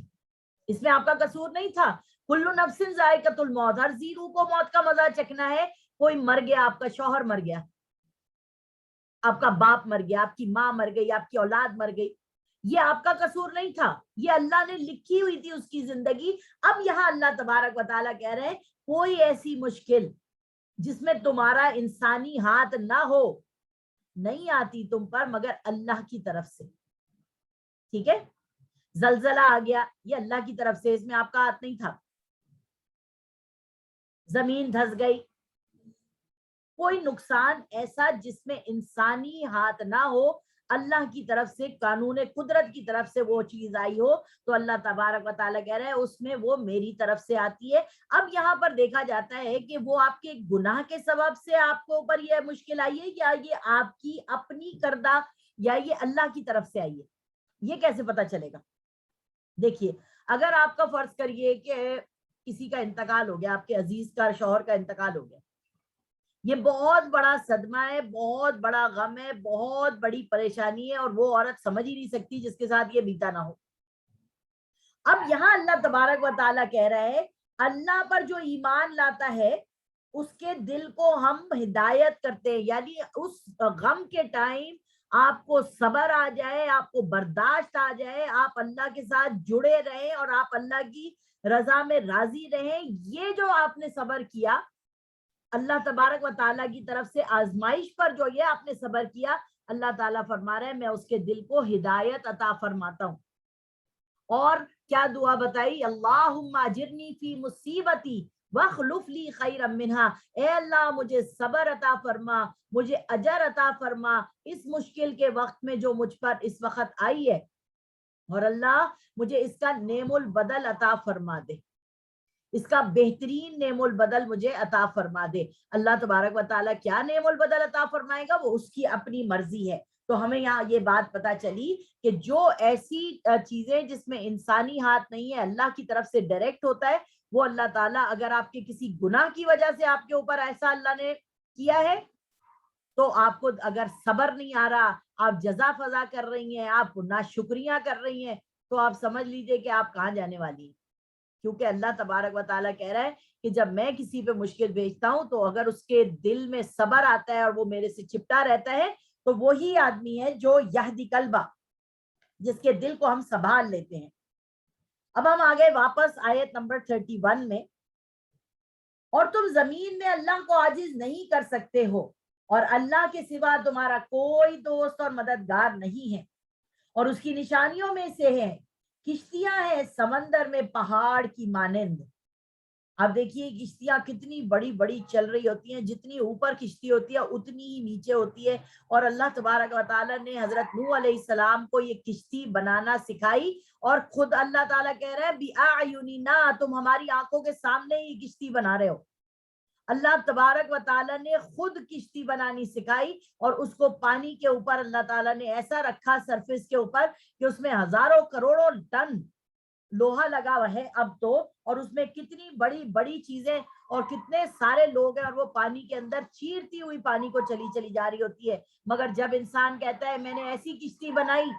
اس میں آپ کا قصور نہیں تھا۔ کل نفس ذائقۃ الموت، ہر ذی روح کو موت کا مزہ چکھنا ہے۔ کوئی مر گیا، آپ کا شوہر مر گیا، آپ کا باپ مر گیا، آپ کی ماں مر گئی، آپ کی اولاد مر گئی، یہ آپ کا قصور نہیں تھا، یہ اللہ نے لکھی ہوئی تھی اس کی زندگی۔ اب یہاں اللہ تبارک و تعالیٰ کہہ رہے ہیں کوئی ایسی مشکل جس میں تمہارا انسانی ہاتھ نہ ہو نہیں آتی تم پر مگر اللہ کی طرف سے، ٹھیک ہے۔ زلزلہ آ گیا، یہ اللہ کی طرف سے، اس میں آپ کا ہاتھ نہیں تھا۔ زمین دھس گئی، کوئی نقصان ایسا جس میں انسانی ہاتھ نہ ہو، اللہ کی طرف سے، قانون قدرت کی طرف سے وہ چیز آئی ہو تو اللہ تبارک و تعالیٰ کہہ رہے ہیں اس میں وہ میری طرف سے آتی ہے۔ اب یہاں پر دیکھا جاتا ہے کہ وہ آپ کے گناہ کے سبب سے آپ کو اوپر یہ مشکل آئی ہے یا یہ آپ کی اپنی کردہ یا یہ اللہ کی طرف سے آئی ہے، یہ کیسے پتا چلے گا؟ دیکھیے، اگر آپ کا فرض کریے کہ کسی کا انتقال ہو گیا، آپ کے عزیز کا، شوہر کا انتقال ہو گیا، یہ بہت بڑا صدمہ ہے، بہت بڑا غم ہے، بہت بڑی پریشانی ہے، اور وہ عورت سمجھ ہی نہیں سکتی جس کے ساتھ یہ بیتا نہ ہو۔ اب یہاں اللہ تبارک و تعالیٰ کہہ رہا ہے اللہ پر جو ایمان لاتا ہے اس کے دل کو ہم ہدایت کرتے ہیں، یعنی اس غم کے ٹائم آپ کو صبر آ جائے، آپ کو برداشت آ جائے، آپ اللہ کے ساتھ جڑے رہیں اور آپ اللہ کی رضا میں راضی رہیں۔ یہ جو آپ نے صبر کیا اللہ تبارک و تعالیٰ کی طرف سے آزمائش پر، جو یہ آپ نے صبر کیا، اللہ تعالیٰ فرما رہا ہے میں اس کے دل کو ہدایت عطا فرماتا ہوں۔ اور کیا دعا بتائی؟ اللہم اجرنی فی مصیبتی واخلف لی خیرا منہا، اے اللہ مجھے صبر عطا فرما، مجھے اجر عطا فرما اس مشکل کے وقت میں جو مجھ پر اس وقت آئی ہے، اور اللہ مجھے اس کا نعم البدل عطا فرما دے، اس کا بہترین نعم البدل مجھے عطا فرما دے۔ اللہ تبارک و تعالیٰ کیا نعم البدل عطا فرمائے گا وہ اس کی اپنی مرضی ہے۔ تو ہمیں یہاں یہ بات پتا چلی کہ جو ایسی چیزیں جس میں انسانی ہاتھ نہیں ہے، اللہ کی طرف سے ڈائریکٹ ہوتا ہے، وہ اللہ تعالیٰ اگر آپ کے کسی گناہ کی وجہ سے آپ کے اوپر ایسا اللہ نے کیا ہے تو آپ کو اگر صبر نہیں آ رہا، آپ جزا فضا کر رہی ہیں، آپ ناشکریاں کر رہی ہیں، تو آپ سمجھ لیجئے کہ آپ کہاں جانے والی ہیں۔ کیونکہ اللہ تبارک و تعالیٰ کہہ رہا ہے کہ جب میں کسی پہ مشکل بھیجتا ہوں تو اگر اس کے دل میں صبر آتا ہے اور وہ میرے سے چپٹا رہتا ہے تو وہی آدمی ہے جو یہدی قلبہ، جس کے دل کو ہم سنبھال لیتے ہیں۔ اب ہم آگے واپس آیت نمبر 31 میں، اور تم زمین میں اللہ کو عاجز نہیں کر سکتے ہو اور اللہ کے سوا تمہارا کوئی دوست اور مددگار نہیں ہے، اور اس کی نشانیوں میں سے ہے کشتیاں ہیں سمندر میں پہاڑ کی مانند۔ اب دیکھیے کشتیاں کتنی بڑی بڑی چل رہی ہوتی ہیں، جتنی اوپر کشتی ہوتی ہے اتنی ہی نیچے ہوتی ہے، اور اللہ تبارک و تعالیٰ نے حضرت نوح علیہ السلام کو یہ کشتی بنانا سکھائی، اور خود اللہ تعالیٰ کہہ رہے ہیں بِأَعْيُنِنَا، تم ہماری آنکھوں کے سامنے ہی کشتی بنا رہے ہو۔ اللہ تبارک و تعالیٰ نے خود کشتی بنانی سکھائی، اور اس کو پانی کے اوپر اللہ تعالیٰ نے ایسا رکھا سرفیس کے اوپر کہ اس میں ہزاروں کروڑوں ٹن لوہا لگا ہوا ہے اب تو، اور اس میں کتنی بڑی بڑی چیزیں اور کتنے سارے لوگ ہیں، اور وہ پانی کے اندر چیرتی ہوئی پانی کو چلی چلی جا رہی ہوتی ہے۔ مگر جب انسان کہتا ہے میں نے ایسی کشتی بنائی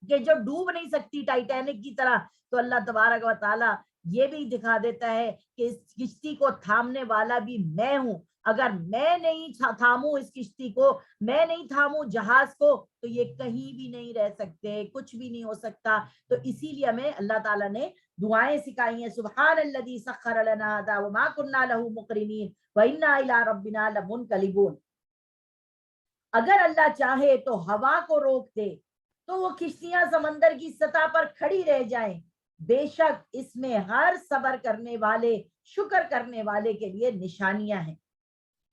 کہ جو ڈوب نہیں سکتی ٹائٹینک کی طرح، تو اللہ تبارک و تعالیٰ یہ بھی دکھا دیتا ہے کہ اس کشتی کو تھامنے والا بھی میں ہوں، اگر میں نہیں تھاموں اس کشتی کو، میں نہیں تھاموں جہاز کو، تو یہ کہیں بھی نہیں رہ سکتے، کچھ بھی نہیں ہو سکتا۔ تو اسی لیے ہمیں اللہ تعالیٰ نے دعائیں سکھائی ہیں، سبحان الذی سخر لنا ھذا وما كنا له مقرنین وانا الی ربنا لمنقلبون۔ اگر اللہ چاہے تو ہوا کو روک دے تو وہ کشتیاں سمندر کی سطح پر کھڑی رہ جائیں، بے شک اس میں ہر صبر کرنے والے، شکر کرنے والے کے لیے نشانیاں ہیں۔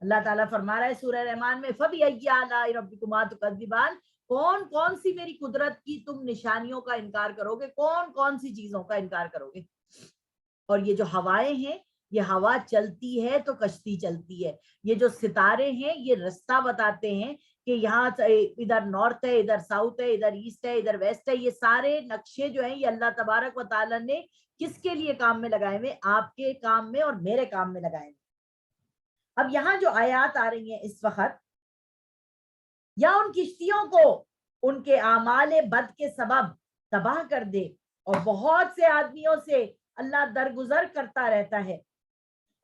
اللہ تعالیٰ فرما رہا ہے سورہ رحمان میں فَبِأَيِّ آلَاءِ رَبِّكُمَا تُكَذِّبَانِ، کون کون سی میری قدرت کی تم نشانیوں کا انکار کرو گے، کون کون سی چیزوں کا انکار کرو گے۔ اور یہ جو ہوائیں ہیں، یہ ہوا چلتی ہے تو کشتی چلتی ہے، یہ جو ستارے ہیں یہ رستہ بتاتے ہیں کہ یہاں ادھر نارتھ ہے, ادھر ساؤتھ ہے, ادھر ایسٹ ہے, ادھر ویسٹ ہے. یہ سارے نقشے جو ہیں یہ اللہ تبارک و تعالیٰ نے کس کے لیے کام میں لگائے ہوئے؟ آپ کے کام میں اور میرے کام میں لگائے ہوئے. اب یہاں جو آیات آ رہی ہیں اس وقت, یا ان کشتیوں کو ان کے اعمال بد کے سبب تباہ کر دے, اور بہت سے آدمیوں سے اللہ درگزر کرتا رہتا ہے,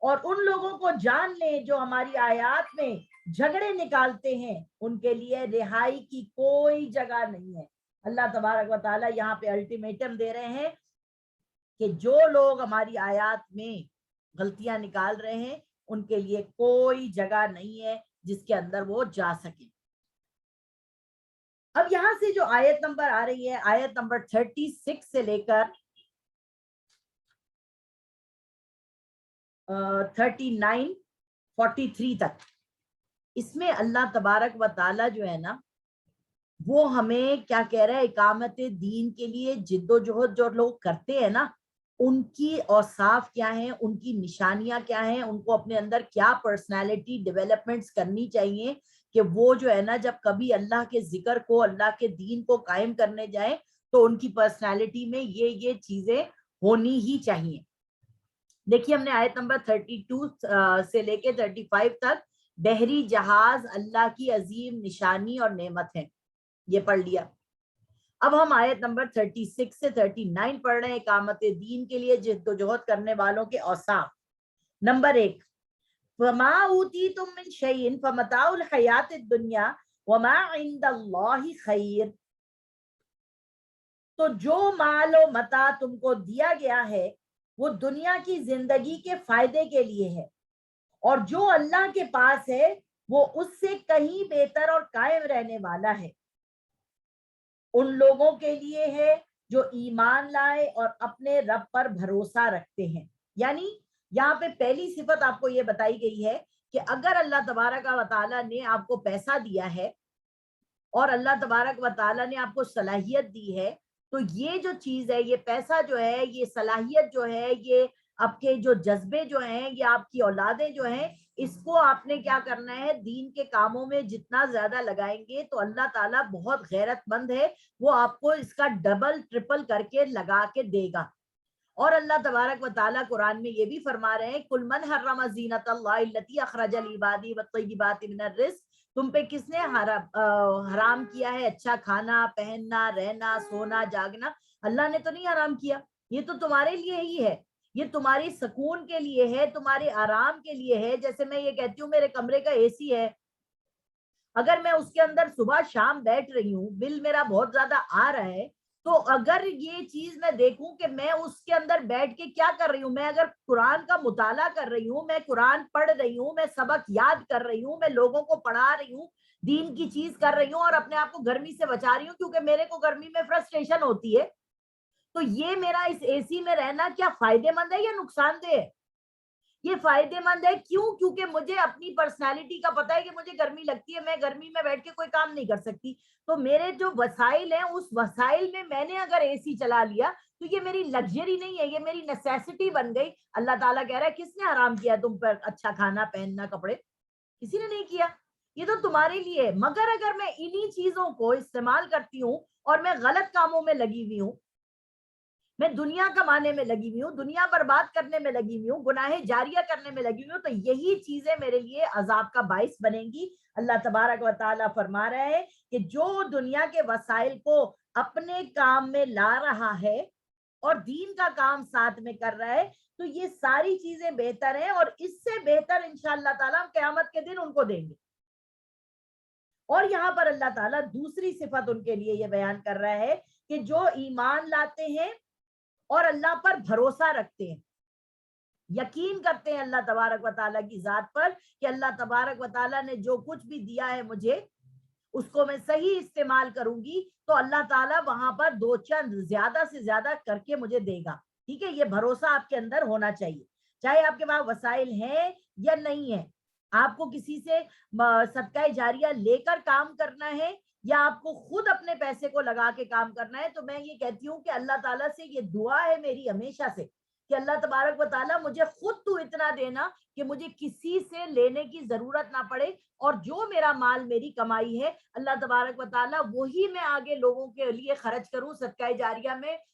اور ان لوگوں کو جان لیں جو ہماری آیات میں جھگڑے نکالتے ہیں, ان کے لیے رہائی کی کوئی جگہ نہیں ہے. اللہ تبارک و تعالیٰ یہاں پہ الٹیمیٹم دے رہے ہیں کہ جو لوگ ہماری آیات میں غلطیاں نکال رہے ہیں ان کے لیے کوئی جگہ نہیں ہے جس کے اندر وہ جا سکیں. اب یہاں سے جو آیت نمبر آ رہی ہے, آیت نمبر 36 سے لے کر 39 43 تک, اس میں اللہ تبارک و تعالیٰ جو ہے نا وہ ہمیں کیا کہہ رہا ہے, اقامت دین کے لیے جد و جہد جو لوگ کرتے ہیں نا ان کی اوصاف کیا ہیں, ان کی نشانیاں کیا ہیں, ان کو اپنے اندر کیا پرسنالٹی ڈیولپمنٹس کرنی چاہیے کہ وہ جو ہے نا جب کبھی اللہ کے ذکر کو, اللہ کے دین کو قائم کرنے جائیں تو ان کی پرسنالٹی میں یہ چیزیں ہونی ہی چاہیے. دیکھیے ہم نے آیت نمبر 32 سے لے کے 35 تک بحری جہاز اللہ کی عظیم نشانی اور نعمت ہے, یہ پڑھ لیا. اب ہم آیت نمبر 36 سے 39 پڑھ رہے ہیں, اقامت دین کے لیے جد و جہد کرنے والوں کے اوصاف. نمبر 1, وما اوتیتم من شیء فمتاع الحیات الدنیا وما عند اللہ خیر. تو جو مال و متاع تم کو دیا گیا ہے وہ دنیا کی زندگی کے فائدے کے لیے ہے, اور جو اللہ کے پاس ہے وہ اس سے کہیں بہتر اور قائم رہنے والا ہے. ان لوگوں کے لیے ہے جو ایمان لائے اور اپنے رب پر بھروسہ رکھتے ہیں. یعنی یہاں پہ پہلی صفت آپ کو یہ بتائی گئی ہے کہ اگر اللہ تبارک و تعالیٰ نے آپ کو پیسہ دیا ہے اور اللہ تبارک و تعالیٰ نے آپ کو صلاحیت دی ہے, تو یہ جو چیز ہے, یہ پیسہ جو ہے, یہ صلاحیت جو ہے, یہ آپ کے جو جذبے جو ہیں, یہ آپ کی اولادیں جو ہیں, اس کو آپ نے کیا کرنا ہے, دین کے کاموں میں جتنا زیادہ لگائیں گے تو اللہ تعالیٰ بہت غیرت مند ہے, وہ آپ کو اس کا ڈبل ٹرپل کر کے لگا کے دے گا. اور اللہ تبارک و تعالیٰ قرآن میں یہ بھی فرما رہے ہیں, قُلْ مَنْ حَرَّمَ زِینَةَ اللَّهِ الَّتِي أَخْرَجَ لِعِبَادِهِ وَالطَّیِّبَاتِ مِنَ الرِّزْقِ, تم پہ کس نے حرام کیا ہے اچھا کھانا, پہننا, رہنا, سونا, جاگنا؟ اللہ نے تو نہیں حرام کیا, یہ تو تمہارے لیے ہی ہے, یہ تمہاری سکون کے لیے ہے, تمہارے آرام کے لیے ہے. جیسے میں یہ کہتی ہوں میرے کمرے کا اے سی ہے, اگر میں اس کے اندر صبح شام بیٹھ رہی ہوں, بل میرا بہت زیادہ آ رہا ہے, تو اگر یہ چیز میں دیکھوں کہ میں اس کے اندر بیٹھ کے کیا کر رہی ہوں, میں اگر قرآن کا مطالعہ کر رہی ہوں, میں قرآن پڑھ رہی ہوں, میں سبق یاد کر رہی ہوں, میں لوگوں کو پڑھا رہی ہوں, دین کی چیز کر رہی ہوں, اور اپنے آپ کو گرمی سے بچا رہی ہوں کیونکہ میرے کو گرمی میں فرسٹریشن ہوتی ہے, تو یہ میرا اس اے سی میں رہنا کیا فائدے مند ہے یا نقصان دہ ہے؟ یہ فائدے مند ہے. کیوں؟ کیونکہ مجھے اپنی پرسنالٹی کا پتا ہے کہ مجھے گرمی لگتی ہے, میں گرمی میں بیٹھ کے کوئی کام نہیں کر سکتی, تو میرے جو وسائل ہیں اس وسائل میں نے اگر اے سی چلا لیا تو یہ میری لگژری نہیں ہے, یہ میری نیسیسٹی بن گئی. اللہ تعالیٰ کہہ رہا ہے کس نے حرام کیا تم پر اچھا کھانا, پہننا, کپڑے؟ کسی نے نہیں کیا, یہ تو تمہارے لیے ہے. مگر اگر میں انہی چیزوں کو استعمال کرتی ہوں اور میں غلط کاموں میں لگی ہوئی ہوں, میں دنیا کمانے میں لگی ہوئی ہوں, دنیا برباد کرنے میں لگی ہوئی ہوں, گناہ جاریہ کرنے میں لگی ہوئی ہوں, تو یہی چیزیں میرے لیے عذاب کا باعث بنیں گی. اللہ تبارک و تعالیٰ فرما رہا ہے کہ جو دنیا کے وسائل کو اپنے کام میں لا رہا ہے اور دین کا کام ساتھ میں کر رہا ہے, تو یہ ساری چیزیں بہتر ہیں, اور اس سے بہتر انشاءاللہ تعالیٰ ہم قیامت کے دن ان کو دیں گے. اور یہاں پر اللہ تعالیٰ دوسری صفت ان کے لیے یہ بیان کر رہا ہے کہ جو ایمان لاتے ہیں اور اللہ پر بھروسہ رکھتے ہیں, یقین کرتے ہیں اللہ تبارک و تعالیٰ کی ذات پر کہ اللہ تبارک و تعالیٰ نے جو کچھ بھی دیا ہے مجھے اس کو میں صحیح استعمال کروں گی, تو اللہ تعالیٰ وہاں پر دو چند زیادہ سے زیادہ کر کے مجھے دے گا. ٹھیک ہے, یہ بھروسہ آپ کے اندر ہونا چاہیے, چاہے آپ کے پاس وسائل ہیں یا نہیں ہے. آپ کو کسی سے صدقہ جاریہ لے کر کام کرنا ہے یا آپ کو خود اپنے پیسے کو لگا کے کام کرنا ہے, تو میں یہ کہتی ہوں کہ اللہ تعالیٰ سے یہ دعا ہے میری ہمیشہ سے کہ اللہ تبارک و تعالیٰ مجھے خود تو اتنا دینا کہ مجھے کسی سے لینے کی ضرورت نہ پڑے، اور جو میرا مال میری کمائی ہے اللہ تبارک و تعالیٰ وہی میں آگے لوگوں کے لیے خرچ کروں، صدقہ جاریہ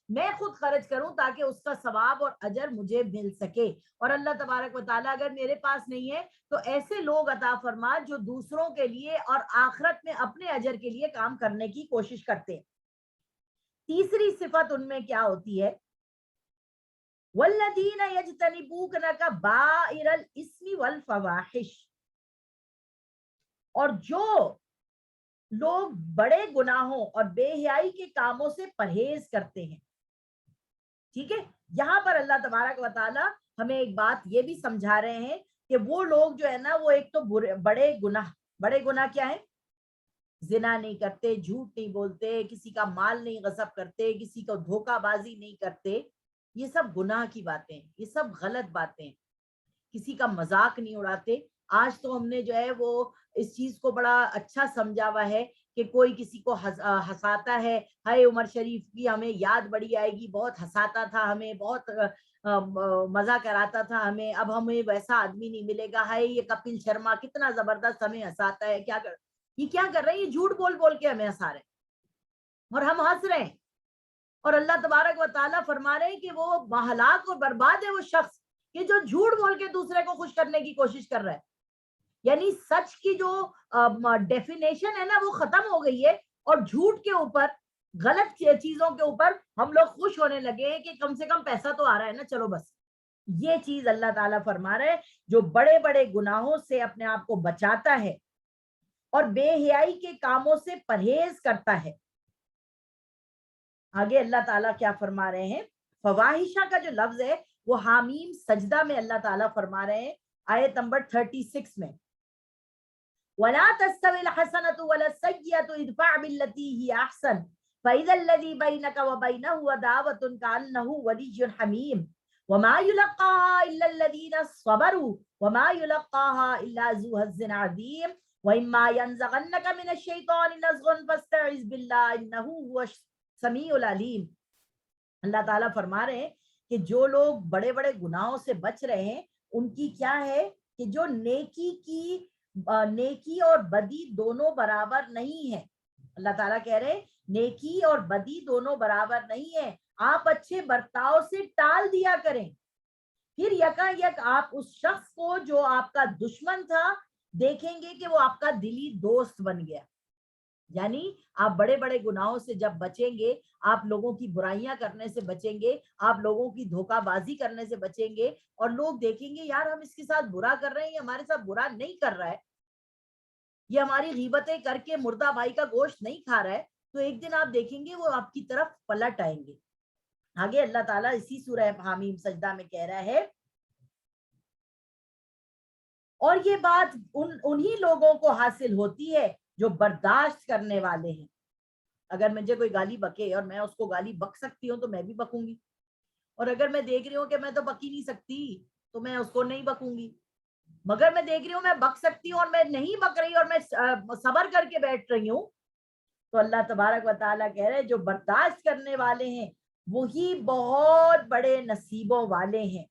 میں خود خرچ کروں، تاکہ اس کا ثواب اور اجر مجھے مل سکے۔ اور اللہ تبارک و تعالیٰ اگر میرے پاس نہیں ہے تو ایسے لوگ عطا فرما جو دوسروں کے لیے اور آخرت میں اپنے اجر کے لیے کام کرنے کی کوشش کرتے ہیں۔ تیسری صفت ان میں کیا ہوتی ہے؟ والذین یجتنبون کبائر الاسم والفواحش، اور جو لوگ بڑے گناہوں اور بے حیائی کے کاموں سے پرہیز کرتے ہیں۔ ٹھیک ہے، یہاں پر اللہ تبارک و تعالی ہمیں ایک بات یہ بھی سمجھا رہے ہیں کہ وہ لوگ جو ہے نا وہ ایک تو بڑے گناہ کیا ہے؟ زنا نہیں کرتے، جھوٹ نہیں بولتے، کسی کا مال نہیں غصب کرتے، کسی کو دھوکہ بازی نہیں کرتے، یہ سب گناہ کی باتیں، یہ سب غلط باتیں، کسی کا مذاق نہیں اڑاتے۔ آج تو ہم نے جو ہے وہ اس چیز کو بڑا اچھا سمجھا ہوا ہے کہ کوئی کسی کو ہنساتا ہے، ہائے عمر شریف کی ہمیں یاد بڑی آئے گی، بہت ہنساتا تھا ہمیں، بہت مزہ کراتا تھا ہمیں، اب ہمیں ویسا آدمی نہیں ملے گا، ہائے یہ کپل شرما کتنا زبردست ہمیں ہنساتا ہے، یہ کیا کر رہے ہیں؟ یہ جھوٹ بول بول کے ہمیں ہنسا رہے ہیں اور ہم ہنس رہے ہیں۔ اور اللہ تبارک و تعالیٰ فرما رہے ہیں کہ وہ ہلاک اور برباد ہے وہ شخص کہ جو جھوٹ بول کے دوسرے کو خوش کرنے کی کوشش کر رہا ہے۔ یعنی سچ کی جو ڈیفینیشن ہے نا وہ ختم ہو گئی ہے، اور جھوٹ کے اوپر، غلط چیزوں کے اوپر ہم لوگ خوش ہونے لگے کہ کم سے کم پیسہ تو آ رہا ہے نا، چلو بس۔ یہ چیز اللہ تعالیٰ فرما رہے ہیں، جو بڑے بڑے گناہوں سے اپنے آپ کو بچاتا ہے اور بے حیائی کے کاموں سے پرہیز کرتا ہے۔ آگے اللہ تعالیٰ کیا فرما رہے ہیں؟ فواحشہ کا جو لفظ ہے وہ حامیم سجدہ میں اللہ تعالیٰ فرما رہے ہیں آیت نمبر 36 میں، وَلَا تَسْتَوِي الْحَسَنَةُ وَلَا السَّيِّئَةُ ادْفَعْ بِالَّتِي هِيَ أَحْسَنُ فَإِذَا الَّذِي بَيْنَكَ وَبَيْنَهُ عَدَاوَةٌ كَأَنَّهُ وَلِيٌّ حَمِيمٌ وَمَا يُلَقَّاهَا إِلَّا الَّذِينَ صَبَرُوا وَمَا يُلَقَّاهَا إِلَّا ذُو حَظٍّ عَظِيمٍ وَإِمَّا يَنزَغَنَّكَ مِنَ الشَّيْطَانِ نَزْغٌ فَاسْتَعِذْ بِاللَّهِ إِنَّهُ هُوَ السَّمِيعُ الْعَلِيمُ۔ اللہ تعالیٰ فرما رہے ہیں کہ جو لوگ بڑے بڑے گناہوں سے بچ رہے ہیں ان کی کیا ہے کہ جو نیکی اور بدی دونوں برابر نہیں ہے۔ اللہ تعالیٰ کہہ رہے ہیں نیکی اور بدی دونوں برابر نہیں ہے، آپ اچھے برتاؤ سے ٹال دیا کریں، پھر یکا یک آپ اس شخص کو جو آپ کا دشمن تھا دیکھیں گے کہ وہ آپ کا دلی دوست بن گیا۔ یعنی آپ بڑے بڑے گناہوں سے جب بچیں گے، آپ لوگوں کی برائیاں کرنے سے بچیں گے، آپ لوگوں کی دھوکہ بازی کرنے سے بچیں گے، اور لوگ دیکھیں گے یار ہم اس کے ساتھ برا کر رہے ہیں، یہ ہمارے ساتھ برا نہیں کر رہا ہے، یہ ہماری غیبتیں کر کے مردہ بھائی کا گوشت نہیں کھا رہا ہے، تو ایک دن آپ دیکھیں گے وہ آپ کی طرف پلٹ آئیں گے۔ آگے اللہ تعالیٰ اسی سورہ حمیم سجدہ میں کہہ رہا ہے، اور یہ بات انہی لوگوں کو حاصل ہوتی ہے جو برداشت کرنے والے ہیں۔ اگر مجھے کوئی گالی بکے اور میں اس کو گالی بک سکتی ہوں تو میں بھی بکوں گی، اور اگر میں دیکھ رہی ہوں کہ میں تو بک ہی نہیں سکتی تو میں اس کو نہیں بکوں گی، مگر میں دیکھ رہی ہوں میں بک سکتی ہوں اور میں نہیں بک رہی اور میں صبر کر کے بیٹھ رہی ہوں، تو اللہ تبارک و تعالیٰ کہہ رہے ہیں جو برداشت کرنے والے ہیں وہی بہت بڑے نصیبوں والے ہیں۔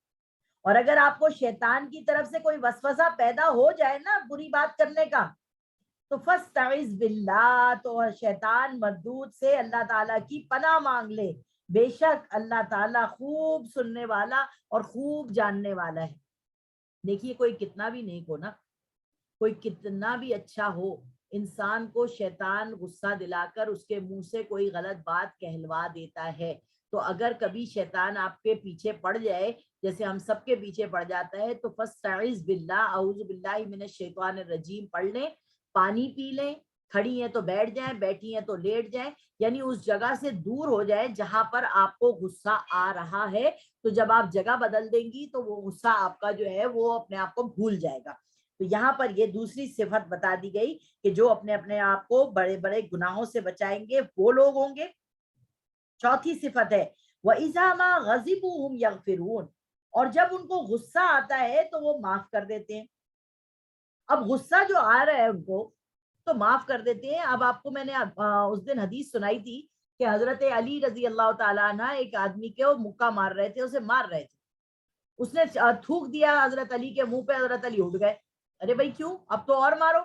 اور اگر آپ کو شیطان کی طرف سے کوئی وسوسہ پیدا ہو جائے نا بری بات کرنے کا، تو فاستعذ باللہ، تو شیطان مردود سے اللہ تعالیٰ کی پناہ مانگ لے، بے شک اللہ تعالیٰ خوب سننے والا اور خوب جاننے والا ہے۔ دیکھیے کوئی کتنا بھی نیک ہو نا، کوئی کتنا بھی اچھا ہو، انسان کو شیطان غصہ دلا کر اس کے منہ سے کوئی غلط بات کہلوا دیتا ہے، تو اگر کبھی شیطان آپ کے پیچھے پڑ جائے جیسے ہم سب کے پیچھے پڑ جاتا ہے، تو فاستعذ باللہ، اعوذ باللہ من الشیطان الرجیم پڑھ لیں، پانی پی لیں، کھڑی ہیں تو بیٹھ جائیں، بیٹھی ہیں تو لیٹ جائیں، یعنی اس جگہ سے دور ہو جائیں جہاں پر آپ کو غصہ آ رہا ہے، تو جب آپ جگہ بدل دیں گی تو وہ غصہ آپ کا جو ہے وہ اپنے آپ کو بھول جائے گا۔ تو یہاں پر یہ دوسری صفت بتا دی گئی کہ جو اپنے آپ کو بڑے بڑے گناہوں سے بچائیں گے وہ لوگ ہوں گے۔ چوتھی صفت ہے وَإِذَا مَا غَضِبُوا هُمْ يَغْفِرُونَ، اور جب ان کو غصہ آتا ہے تو وہ معاف کر دیتے ہیں۔ اب غصہ جو آ رہا ہے ان کو تو معاف کر دیتے ہیں۔ اب آپ کو میں نے اس دن حدیث سنائی تھی کہ حضرت علی رضی اللہ تعالیٰ عنہ ایک آدمی کے وہ مکہ مار رہے تھے، اسے مار رہے تھے، اس نے تھوک دیا حضرت علی کے منہ پہ, حضرت علی اٹھ گئے, ارے بھائی کیوں, اب تو اور مارو.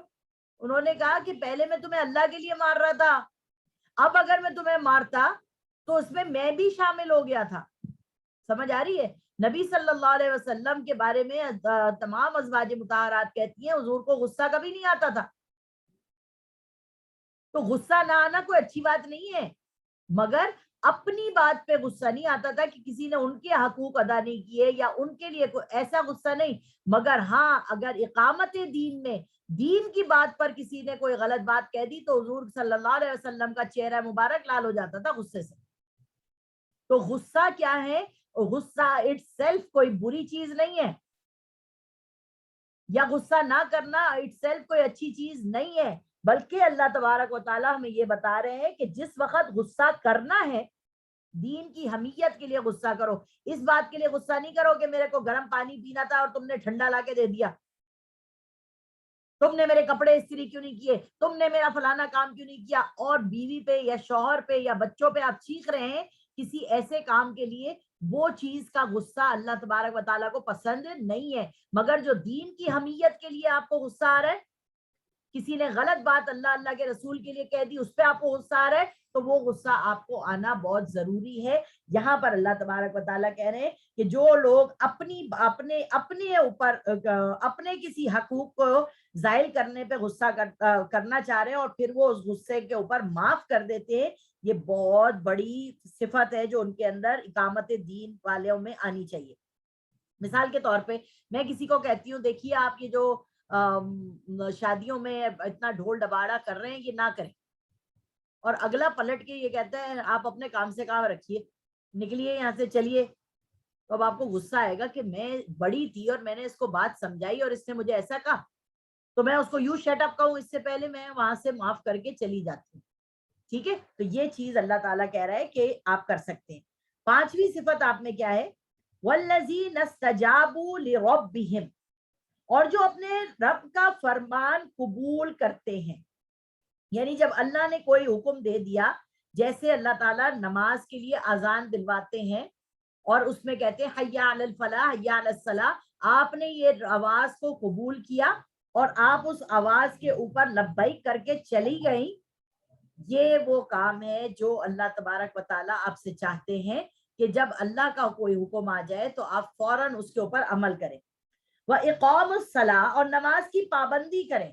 انہوں نے کہا کہ پہلے میں تمہیں اللہ کے لیے مار رہا تھا, اب اگر میں تمہیں مارتا تو اس میں بھی شامل ہو گیا تھا. سمجھ آ رہی ہے؟ نبی صلی اللہ علیہ وسلم کے بارے میں تمام ازواج مطہرات کہتی ہیں حضور کو غصہ کبھی نہیں آتا تھا. تو غصہ نہ آنا کوئی اچھی بات نہیں ہے, مگر اپنی بات پہ غصہ نہیں آتا تھا کہ کسی نے ان کے حقوق ادا نہیں کیے یا ان کے لیے کوئی ایسا غصہ نہیں. مگر ہاں اگر اقامت دین میں دین کی بات پر کسی نے کوئی غلط بات کہہ دی تو حضور صلی اللہ علیہ وسلم کا چہرہ مبارک لال ہو جاتا تھا غصے سے. تو غصہ کیا ہے؟ غصہ اٹ سیلف کوئی بری چیز نہیں ہے, یا غصہ نہ کرنا اٹ سیلف کوئی اچھی چیز نہیں ہے, بلکہ اللہ تبارک و تعالیٰ ہمیں یہ بتا رہے ہیں کہ جس وقت غصہ کرنا ہے دین کی حمیت کے لیے غصہ کرو. اس بات کے لیے غصہ نہیں کرو کہ میرے کو گرم پانی پینا تھا اور تم نے ٹھنڈا لا کے دے دیا, تم نے میرے کپڑے استری کیوں نہیں کیے, تم نے میرا فلانا کام کیوں نہیں کیا, اور بیوی پہ یا شوہر پہ یا بچوں پہ آپ چیخ رہے ہیں کسی ایسے کام کے لیے, وہ چیز کا غصہ اللہ تبارک و تعالیٰ کو پسند نہیں ہے. مگر جو دین کی حمیت کے لیے آپ کو غصہ آ رہا ہے, کسی نے غلط بات اللہ اللہ کے رسول کے لیے کہہ دی, اس پہ آپ کو غصہ آ رہا ہے, تو وہ غصہ آپ کو آنا بہت ضروری ہے. یہاں پر اللہ تبارک و تعالیٰ کہہ رہے ہیں کہ جو لوگ اپنے اوپر اپنے کسی حقوق کو زائل کرنے پہ غصہ کرنا چاہ رہے ہیں اور پھر وہ اس غصے کے اوپر معاف کر دیتے ہیں, یہ بہت بڑی صفت ہے جو ان کے اندر اقامت دین والوں میں آنی چاہیے. مثال کے طور پہ میں کسی کو کہتی ہوں دیکھیے آپ یہ جو شادیوں میں اتنا ڈھول ڈباڑا کر رہے ہیں یہ نہ کریں, اور اگلا پلٹ کے یہ کہتا ہے آپ اپنے کام سے کام رکھیے, نکلیے یہاں سے چلیے, تو اب آپ کو غصہ آئے گا کہ میں بڑی تھی اور میں نے اس کو بات سمجھائی اور اس نے مجھے ایسا کہا, تو میں اس کو یو شٹ اپ کہوں اس سے پہلے میں وہاں سے معاف کر کے چلی جاتی ہوں. ٹھیک ہے, تو یہ چیز اللہ تعالیٰ کہہ رہا ہے کہ آپ کر سکتے ہیں. 5ویں صفت آپ میں کیا ہے؟ وَالَّذِينَ اسْتَجَابُوا لِرَبِّهِمْ, اور جو اپنے رب کا فرمان قبول کرتے ہیں. یعنی جب اللہ نے کوئی حکم دے دیا, جیسے اللہ تعالیٰ نماز کے لیے اذان دلواتے ہیں اور اس میں کہتے ہیں حی علی الفلاح حی علی الصلاح, آپ نے یہ آواز کو قبول کیا اور آپ اس آواز کے اوپر لبیک کر کے چلی گئیں, یہ وہ کام ہے جو اللہ تبارک و تعالیٰ آپ سے چاہتے ہیں کہ جب اللہ کا کوئی حکم آ جائے تو آپ فوراً اس کے اوپر عمل کریں. وَإِقَامُ الصَّلَاةِ, اور نماز کی پابندی کریں.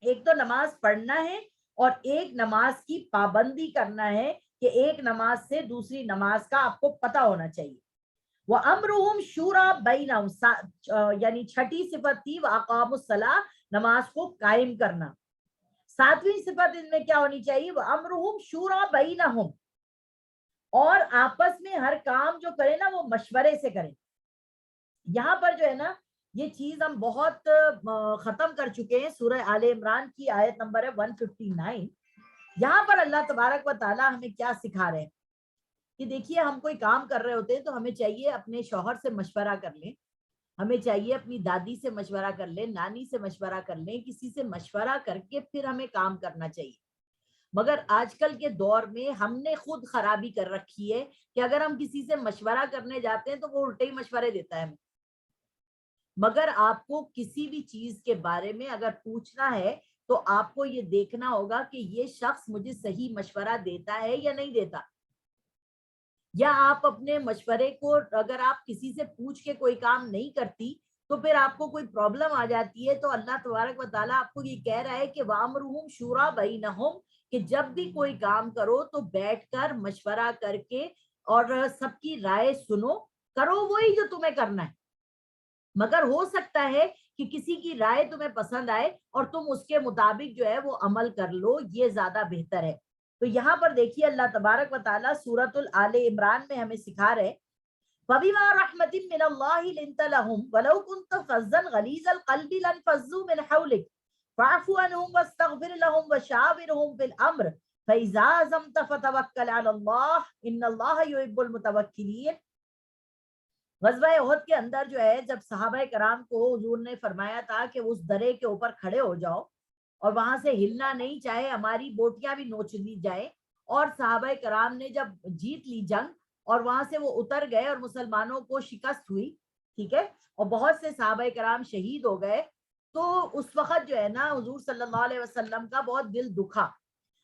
ایک تو نماز پڑھنا ہے اور ایک نماز کی پابندی کرنا ہے کہ ایک نماز سے دوسری نماز کا آپ کو پتہ ہونا چاہیے. وَأَمْرُهُمْ شُورَىٰ بَيْنَهُمْ, یعنی 6ٹھی صفت تھی وَأَقَامُوا الصَّلَاةَ, نماز کو قائم کرنا. 7ویں صفت ان میں کیا ہونی چاہیے؟ وَأَمْرُهُمْ شُورَىٰ بَيْنَهُمْ, اور آپس میں ہر کام جو کرے نا وہ مشورے سے کریں. یہاں پر جو ہے نا یہ چیز ہم بہت ختم کر چکے ہیں. سورہ آل عمران کی آیت نمبر ہے 159. یہاں پر اللہ تبارک و تعالیٰ ہمیں کیا سکھا رہے ہیں کہ دیکھیے ہم کوئی کام کر رہے ہوتے ہیں تو ہمیں چاہیے اپنے شوہر سے مشورہ کر لیں, ہمیں چاہیے اپنی دادی سے مشورہ کر لیں, نانی سے مشورہ کر لیں, کسی سے مشورہ کر کے پھر ہمیں کام کرنا چاہیے. مگر آج کل کے دور میں ہم نے خود خرابی کر رکھی ہے کہ اگر ہم کسی سے مشورہ کرنے جاتے ہیں تو وہ الٹے ہی مشورے دیتا ہے. مگر آپ کو کسی بھی چیز کے بارے میں اگر پوچھنا ہے تو آپ کو یہ دیکھنا ہوگا کہ یہ شخص مجھے صحیح مشورہ دیتا ہے یا نہیں دیتا. یا آپ اپنے مشورے کو اگر آپ کسی سے پوچھ کے کوئی کام نہیں کرتی تو پھر آپ کو کوئی پرابلم آ جاتی ہے, تو اللہ تبارک و تعالیٰ آپ کو یہ کہہ رہا ہے کہ وَأَمْرُهُمْ شُورَىٰ بَيْنَهُمْ, کہ جب بھی کوئی کام کرو تو بیٹھ کر مشورہ کر کے اور سب کی رائے سنو, کرو وہی جو تمہیں کرنا ہے. مگر ہو سکتا ہے کہ کسی کی رائے تمہیں پسند آئے اور تم اس کے مطابق جو ہے وہ عمل کر لو, یہ زیادہ بہتر ہے. تو یہاں پر دیکھیے اللہ تبارک و تعالیٰ سورۃ آل عمران میں ہمیں سکھا رہے فَبِمَا رَحْمَةٍ مِّنَ اللَّهِ لِنتَ لَهُمْ وَلَوْ كُنتَ فَظًّا غَلِيظَ الْقَلْبِ لَانفَضُّوا مِنْ حَوْلِكَ فَاعْفُ عَنْهُمْ وَاسْتَغْفِرْ لَهُمْ وَشَاوِرْهُمْ فِي الْأَمْرِ فَإِذَا عَزَمْتَ فَتَوَكَّلْ عَلَى اللَّهِ إِنَّ اللَّهَ يُحِبُّ الْمُتَوَكِّلِينَ. غزوہ احد کے اندر جو ہے جب صحابہ کرام کو حضور نے فرمایا تھا کہ اس درے کے اوپر کھڑے ہو جاؤ اور وہاں سے ہلنا نہیں, چاہے ہماری بوٹیاں بھی نوچ لی جائے, اور صحابہ کرام نے جب جیت لی جنگ اور وہاں سے وہ اتر گئے اور مسلمانوں کو شکست ہوئی, ٹھیک ہے, اور بہت سے صحابہ کرام شہید ہو گئے, تو اس وقت جو ہے نا حضور صلی اللہ علیہ وسلم کا بہت دل دکھا.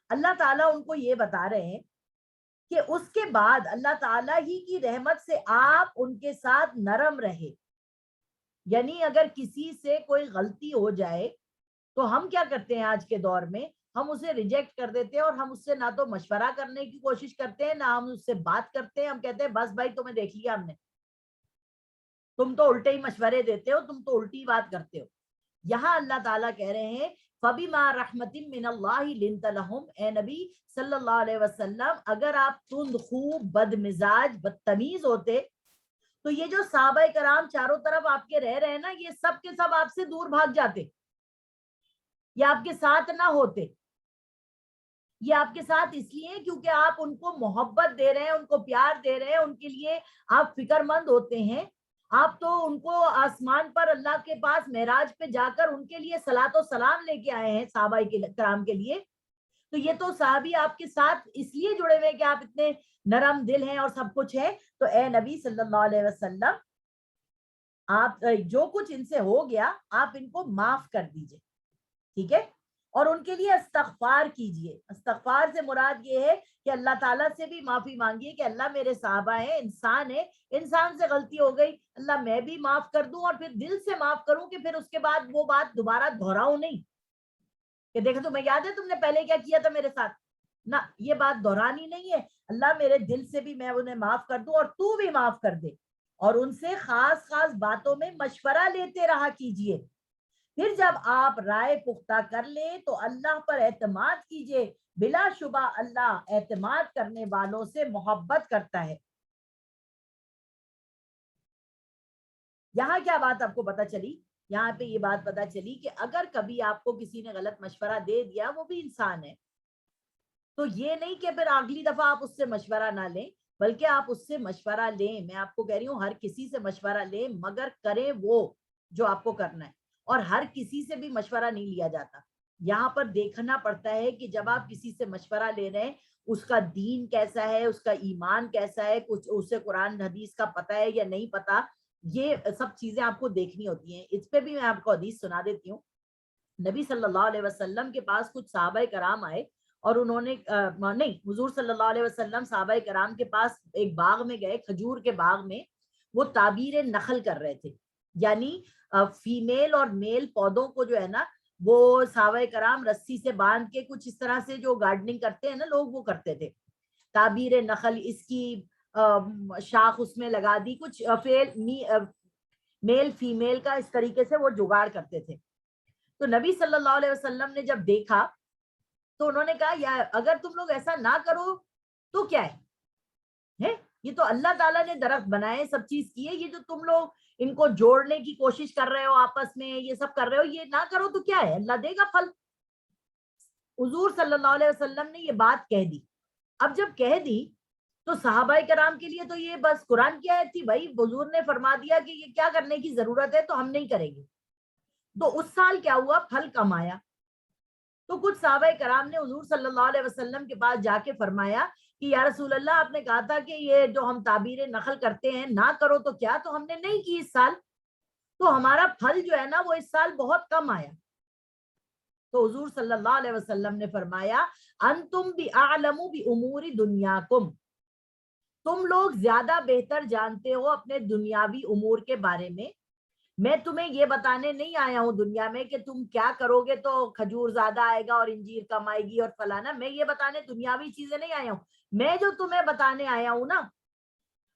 اللہ تعالیٰ ان کو یہ بتا رہے ہیں کہ اس کے بعد اللہ تعالیٰ ہی کی رحمت سے آپ ان کے ساتھ نرم رہے. یعنی اگر کسی سے کوئی غلطی ہو جائے تو ہم کیا کرتے ہیں آج کے دور میں, ہم اسے ریجیکٹ کر دیتے ہیں, اور ہم اس سے نہ تو مشورہ کرنے کی کوشش کرتے ہیں, نہ ہم اس سے بات کرتے ہیں. ہم کہتے ہیں بس بھائی تمہیں دیکھ لیا ہم نے, تم تو الٹے ہی مشورے دیتے ہو, تم تو الٹی بات کرتے ہو. یہاں اللہ تعالیٰ کہہ رہے ہیں فَبِمَا رَحْمَةٍ مِّنَ اللَّهِ لِنْتَ لَهُمْ, اے نبی صلی اللہ علیہ وسلم اگر آپ تند خو, بد مزاج, بدتمیز ہوتے تو یہ جو صحابہ کرام چاروں طرف آپ کے رہ رہے ہیں نا, یہ سب کے سب آپ سے دور بھاگ جاتے, یہ آپ کے ساتھ نہ ہوتے. یہ آپ کے ساتھ اس لیے کیونکہ آپ ان کو محبت دے رہے ہیں, ان کو پیار دے رہے ہیں, ان کے لیے آپ فکر مند ہوتے ہیں. آپ تو ان کو آسمان پر اللہ کے پاس معراج پہ جا کر ان کے لیے صلاۃ و سلام لے کے آئے ہیں صحابہ کرام کے لیے. تو یہ تو صحابی آپ کے ساتھ اس لیے جڑے ہوئے کہ آپ اتنے نرم دل ہیں اور سب کچھ ہے. تو اے نبی صلی اللہ علیہ وسلم آپ جو کچھ ان سے ہو گیا آپ ان کو معاف کر دیجئے, ٹھیک ہے, اور ان کے لیے استغفار کیجئے. استغفار سے مراد یہ ہے کہ اللہ تعالیٰ سے بھی معافی مانگیے کہ اللہ میرے صحابہ ہیں, انسان ہے, انسان سے غلطی ہو گئی, اللہ میں بھی معاف کر دوں, اور پھر دل سے معاف کروں کہ پھر اس کے بعد وہ بات دوبارہ دہراؤں نہیں کہ دیکھیں تمہیں یاد ہے تم نے پہلے کیا کیا تھا میرے ساتھ. نہ, یہ بات دہرانی نہیں ہے. اللہ میرے دل سے بھی میں انہیں معاف کر دوں اور تو بھی معاف کر دے. اور ان سے خاص خاص باتوں میں مشورہ لیتے رہا کیجئے. پھر جب آپ رائے پختہ کر لیں تو اللہ پر اعتماد کیجئے, بلا شبہ اللہ اعتماد کرنے والوں سے محبت کرتا ہے. یہاں کیا بات آپ کو پتا چلی, یہاں پہ یہ بات پتا چلی کہ اگر کبھی آپ کو کسی نے غلط مشورہ دے دیا, وہ بھی انسان ہے, تو یہ نہیں کہ پھر اگلی دفعہ آپ اس سے مشورہ نہ لیں, بلکہ آپ اس سے مشورہ لیں. میں آپ کو کہہ رہی ہوں ہر کسی سے مشورہ لیں, مگر کریں وہ جو آپ کو کرنا ہے. اور ہر کسی سے بھی مشورہ نہیں لیا جاتا. یہاں پر دیکھنا پڑتا ہے کہ جب آپ کسی سے مشورہ لے رہے ہیں اس کا دین کیسا ہے, اس کا ایمان کیسا ہے, کچھ اسے قرآن حدیث کا پتہ ہے یا نہیں پتا, یہ سب چیزیں آپ کو دیکھنی ہوتی ہیں. اس پہ بھی میں آپ کو حدیث سنا دیتی ہوں. نبی صلی اللہ علیہ وسلم کے پاس کچھ صحابہ کرام آئے اور انہوں نے نہیں, حضور صلی اللہ علیہ وسلم صحابہ کرام کے پاس ایک باغ میں گئے, کھجور کے باغ میں. وہ تعبیر نخل کر رہے تھے, یعنی فیمیل اور میل پودوں کو جو ہے نا وہ صحابہ کرام رسی سے باندھ کے کچھ اس طرح سے جو گارڈننگ کرتے ہیں نا لوگ, وہ کرتے تھے. تعبیر نخل, اس کی شاخ اس میں لگا دی, کچھ میل فیمیل کا اس طریقے سے وہ جگاڑ کرتے تھے. تو نبی صلی اللہ علیہ وسلم نے جب دیکھا تو انہوں نے کہا یا اگر تم لوگ ایسا نہ کرو تو کیا ہے, یہ تو اللہ تعالیٰ نے درخت بنائے, سب چیز کی ہے, یہ جو تم لوگ ان کو جوڑنے کی کوشش کر رہے ہو آپس میں, یہ سب کر رہے ہو, یہ نہ کرو تو کیا ہے, اللہ دے گا پھل. حضور صلی اللہ علیہ وسلم نے یہ بات کہہ دی. اب جب کہہ دی تو صحابہ کرام کے لیے تو یہ بس قرآن کی آیت تھی, بھائی حضور نے فرما دیا کہ یہ کیا کرنے کی ضرورت ہے تو ہم نہیں کریں گے. تو اس سال کیا ہوا, پھل کم آیا. تو کچھ صحابہ کرام نے حضور صلی اللہ علیہ وسلم کے پاس جا کے فرمایا کہ یا رسول اللہ, آپ نے کہا تھا کہ یہ جو ہم تعبیر نخل کرتے ہیں نہ کرو تو کیا, تو ہم نے نہیں کی اس سال, تو ہمارا پھل جو ہے نا وہ اس سال بہت کم آیا. تو حضور صلی اللہ علیہ وسلم نے فرمایا انتم بِأَعْلَمُ بِأُمُورِ دُنْيَاكُمْ, تم لوگ زیادہ بہتر جانتے ہو اپنے دنیاوی امور کے بارے میں. میں تمہیں یہ بتانے نہیں آیا ہوں دنیا میں کہ تم کیا کرو گے تو کھجور زیادہ آئے گا اور انجیر کم آئے گی اور فلانا, میں یہ بتانے دنیاوی چیزیں نہیں آیا ہوں. میں جو تمہیں بتانے آیا ہوں نا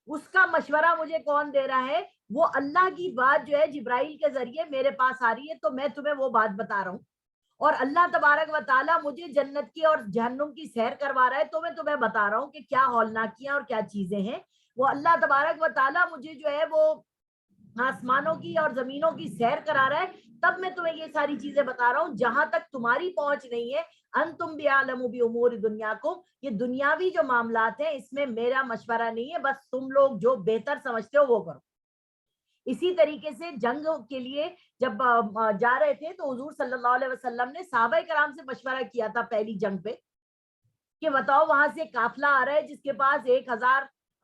اس کا مشورہ مجھے کون دے رہا ہے, وہ اللہ کی بات جو ہے جبرائیل کے ذریعے میرے پاس آ رہی ہے, تو میں تمہیں وہ بات بتا رہا ہوں. اور اللہ تبارک و تعالیٰ مجھے جنت کی اور جہنم کی سیر کروا رہا ہے, تو میں تمہیں بتا رہا ہوں کہ کیا ہولناکیاں اور کیا چیزیں ہیں. وہ اللہ تبارک و تعالیٰ مجھے جو ہے وہ آسمانوں کی اور زمینوں کی سیر کرا رہا ہے, تب میں تمہیں یہ ساری چیزیں بتا رہا ہوں جہاں تک تمہاری پہنچ نہیں ہے. انتم بِأَعْلَمُ بِأُمُورِ دُنْيَاكُمْ, یہ دنیاوی جو معاملات ہیں اس میں میرا مشورہ نہیں ہے, بس تم لوگ جو بہتر سمجھتے ہو وہ کرو. اسی طریقے سے جنگ کے لیے جب جا رہے تھے تو حضور صلی اللہ علیہ وسلم نے صحابہ کرام سے مشورہ کیا تھا پہلی جنگ پہ کہ بتاؤ وہاں سے قافلہ آ رہا ہے جس کے پاس 1000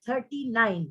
39।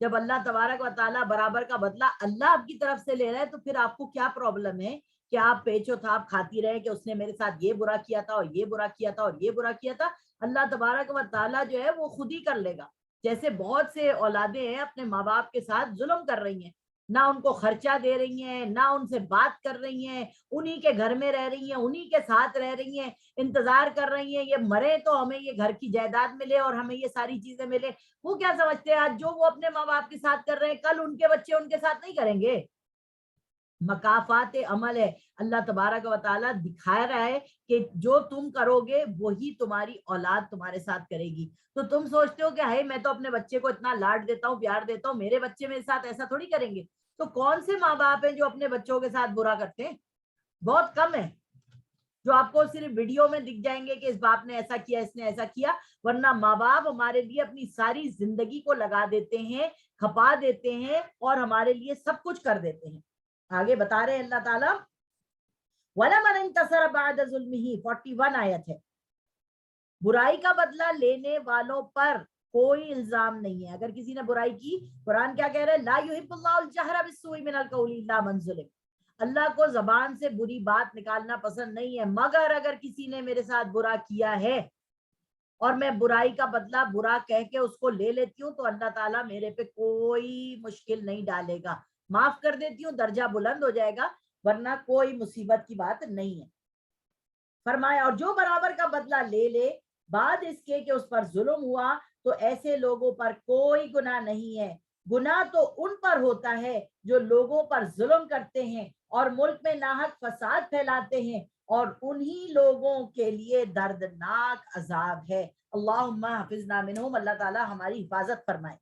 جب اللہ تبارک و تعالیٰ برابر کا بدلہ اللہ آپ کی طرف سے لے رہا ہے تو پھر آپ کو کیا پرابلم ہے کہ آپ پیچ و تھاپ کھاتی رہے کہ اس نے میرے ساتھ یہ برا کیا تھا اور یہ برا کیا تھا اور یہ برا کیا تھا. اللہ تبارک و تعالیٰ جو ہے وہ خود ہی کر لے گا. جیسے بہت سے اولادیں ہیں اپنے ماں باپ کے ساتھ ظلم کر رہی ہیں, نہ ان کو خرچہ دے رہی ہیں, نہ ان سے بات کر رہی ہیں, انہی کے گھر میں رہ رہی ہیں, انہی کے ساتھ رہ رہی ہیں, انتظار کر رہی ہیں یہ مرے تو ہمیں یہ گھر کی جائیداد ملے اور ہمیں یہ ساری چیزیں ملے. وہ کیا سمجھتے ہیں آج جو وہ اپنے ماں باپ کے ساتھ کر رہے ہیں کل ان کے بچے ان کے ساتھ نہیں کریں گے. مکافات عمل ہے. اللہ تبارک و تعالیٰ دکھا رہا ہے کہ جو تم کرو گے وہی تمہاری اولاد تمہارے ساتھ کرے گی. تو تم سوچتے ہو کہ ہے میں تو اپنے بچے کو اتنا لاڈ دیتا ہوں, پیار دیتا ہوں, میرے بچے میرے ساتھ ایسا تھوڑی کریں گے. تو کون سے ماں باپ ہیں جو اپنے بچوں کے ساتھ برا کرتے ہیں؟ بہت کم ہے. جو آپ کو صرف ویڈیو میں دکھ جائیں گے کہ اس باپ نے ایسا کیا, اس نے ایسا کیا, ورنہ ماں باپ ہمارے لیے اپنی ساری زندگی کو لگا دیتے ہیں, کھپا دیتے ہیں اور ہمارے لیے سب کچھ کر دیتے ہیں. آگے بتا رہے ہیں اللہ تعالیٰ وَلَمَنِ انْتَصَرَ بَعْدَ ظُلْمِهِ 41 آیت ہے. برائی کا بدلہ لینے والوں پر کوئی الزام نہیں ہے. اگر کسی نے برائی کی, قرآن کیا کہہ رہا ہے, لا يحب اللہ الجہر بالسوء من القول الا من ظلم. اللہ کو زبان سے بری بات نکالنا پسند نہیں ہے مگر اگر کسی نے میرے ساتھ برا کیا ہے اور میں برائی کا بدلہ برا کہہ کے اس کو لے لیتی ہوں تو اللہ تعالیٰ میرے پہ کوئی مشکل نہیں ڈالے گا, معاف کر دیتی ہوں, درجہ بلند ہو جائے گا, ورنہ کوئی مصیبت کی بات نہیں ہے. فرمایا اور جو برابر کا بدلہ لے لے بعد اس کے کہ اس پر ظلم ہوا تو ایسے لوگوں پر کوئی گناہ نہیں ہے. گناہ تو ان پر ہوتا ہے جو لوگوں پر ظلم کرتے ہیں اور ملک میں ناحق فساد پھیلاتے ہیں, اور انہی لوگوں کے لیے دردناک عذاب ہے. اللہم حفظنا منہم. اللہ تعالی ہماری حفاظت فرمائے.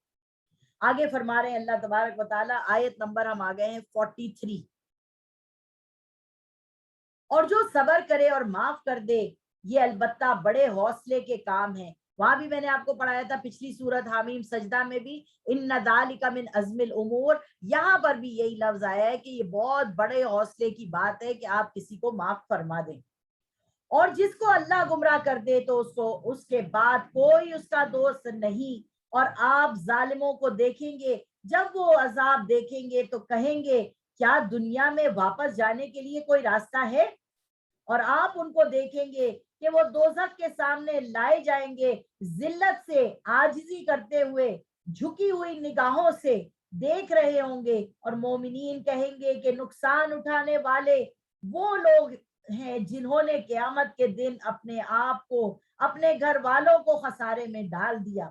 آگے فرما رہے ہیں اللہ تبارک و تعالی, آیت نمبر ہم آ گئے ہیں 43. اور جو صبر کرے اور معاف کر دے یہ البتہ بڑے حوصلے کے کام ہیں. وہاں بھی میں نے آپ کو پڑھایا تھا پچھلی سورت حامیم سجدہ میں بھی, ان ذالک من عزم الامور. یہاں پر بھی یہی لفظ آیا ہے کہ یہ بہت بڑے حوصلے کی بات ہے کہ آپ کسی کو معاف فرما دیں. اور جس کو اللہ گمراہ کر دے تو اس کے بعد کوئی اس کا دوست نہیں. اور آپ ظالموں کو دیکھیں گے جب وہ عذاب دیکھیں گے تو کہیں گے کیا دنیا میں واپس جانے کے لیے کوئی راستہ ہے. اور آپ ان کو دیکھیں گے کہ وہ دوزخ کے سامنے لائے جائیں گے ذلت سے, عاجزی کرتے ہوئے, جھکی ہوئی نگاہوں سے دیکھ رہے ہوں گے. اور مومنین کہیں گے کہ نقصان اٹھانے والے وہ لوگ ہیں جنہوں نے قیامت کے دن اپنے آپ کو, اپنے گھر والوں کو خسارے میں ڈال دیا.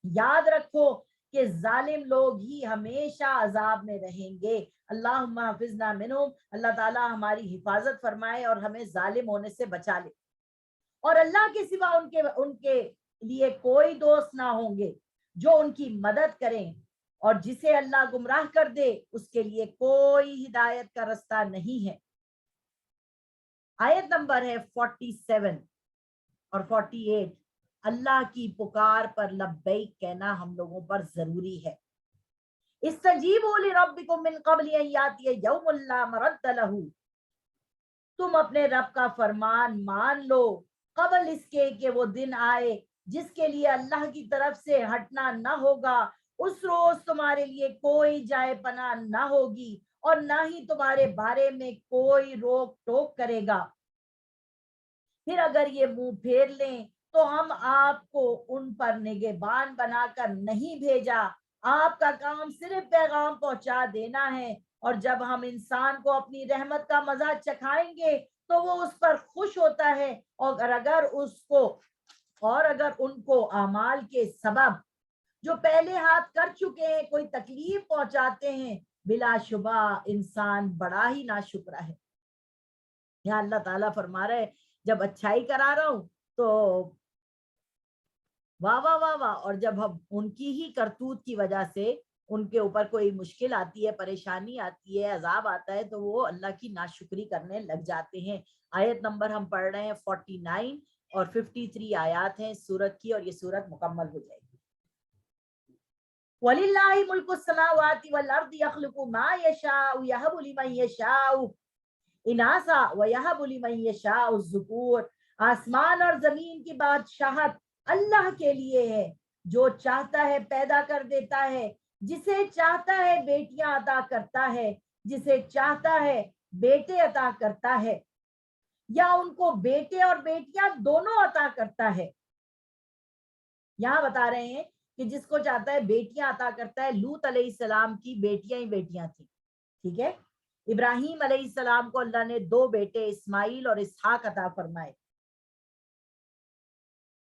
یاد رکھو کہ ظالم لوگ ہی ہمیشہ عذاب میں رہیں گے. اللہم حفظنا منہم. اللہ تعالیٰ ہماری حفاظت فرمائے اور ہمیں ظالم ہونے سے بچا لے. اور اللہ کے سوا ان کے لیے کوئی دوست نہ ہوں گے جو ان کی مدد کریں, اور جسے اللہ گمراہ کر دے اس کے لیے کوئی ہدایت کا رستہ نہیں ہے. آیت نمبر ہے 47 اور 48. اللہ کی پکار پر لبیک کہنا ہم لوگوں پر ضروری ہے. استجیبوا لربکم من قبل ان یاتی یوم لا مرد لہ. تم اپنے رب کا فرمان مان لو قبل اس کے کہ وہ دن آئے جس کے لیے اللہ کی طرف سے ہٹنا نہ ہوگا. اس روز تمہارے لیے کوئی جائے پناہ نہ ہوگی اور نہ ہی تمہارے بارے میں کوئی روک ٹوک کرے گا. پھر اگر یہ منہ پھیر لیں تو ہم آپ کو ان پر نگہبان بنا کر نہیں بھیجا. آپ کا کام صرف پیغام پہنچا دینا ہے, اور جب ہم انسان کو اپنی رحمت کا مزہ چکھائیں گے تو وہ اس پر خوش ہوتا ہے, اور اگر ان کو اعمال کے سبب جو پہلے ہاتھ کر چکے ہیں کوئی تکلیف پہنچاتے ہیں بلا شبہ انسان بڑا ہی ناشکرا ہے. یہاں اللہ تعالیٰ فرما رہے جب اچھائی کرا رہا ہوں تو واہ واہ واہ واہ, اور جب ہم ان کی ہی کرتوت کی وجہ سے ان کے اوپر کوئی مشکل آتی ہے, پریشانی آتی ہے, عذاب آتا ہے تو وہ اللہ کی ناشکری کرنے لگ جاتے ہیں. آیت نمبر ہم پڑھ رہے ہیں 49 اور 53 آیات ہیں سورت کی, اور یہ سورت مکمل ہو جائے گی. وَلِلَّهِ مُلْكُ السَّمَاوَاتِ وَالْأَرْضِ يَخْلُقُ مَا يَشَاءُ يَهَبُ لِمَن يَشَاءُ اناسا وَيَهَبُ لِمَن يَشَاءُ الذُّكُورَ. آسمان اور زمین کی بادشاہت اللہ کے لیے ہے, جو چاہتا ہے پیدا کر دیتا ہے, جسے چاہتا ہے بیٹیاں عطا کرتا ہے، جسے چاہتا ہے بیٹے عطا کرتا ہے، یا ان کو بیٹے اور بیٹیاں دونوں عطا کرتا ہے۔ یہاں بتا رہے ہیں کہ جس کو چاہتا ہے بیٹیاں عطا کرتا ہے۔ لوط علیہ السلام کی بیٹیاں ہی بیٹیاں تھیں، ٹھیک ہے۔ ابراہیم علیہ السلام کو اللہ نے 2 بیٹے اسماعیل اور اسحاق عطا فرمائے،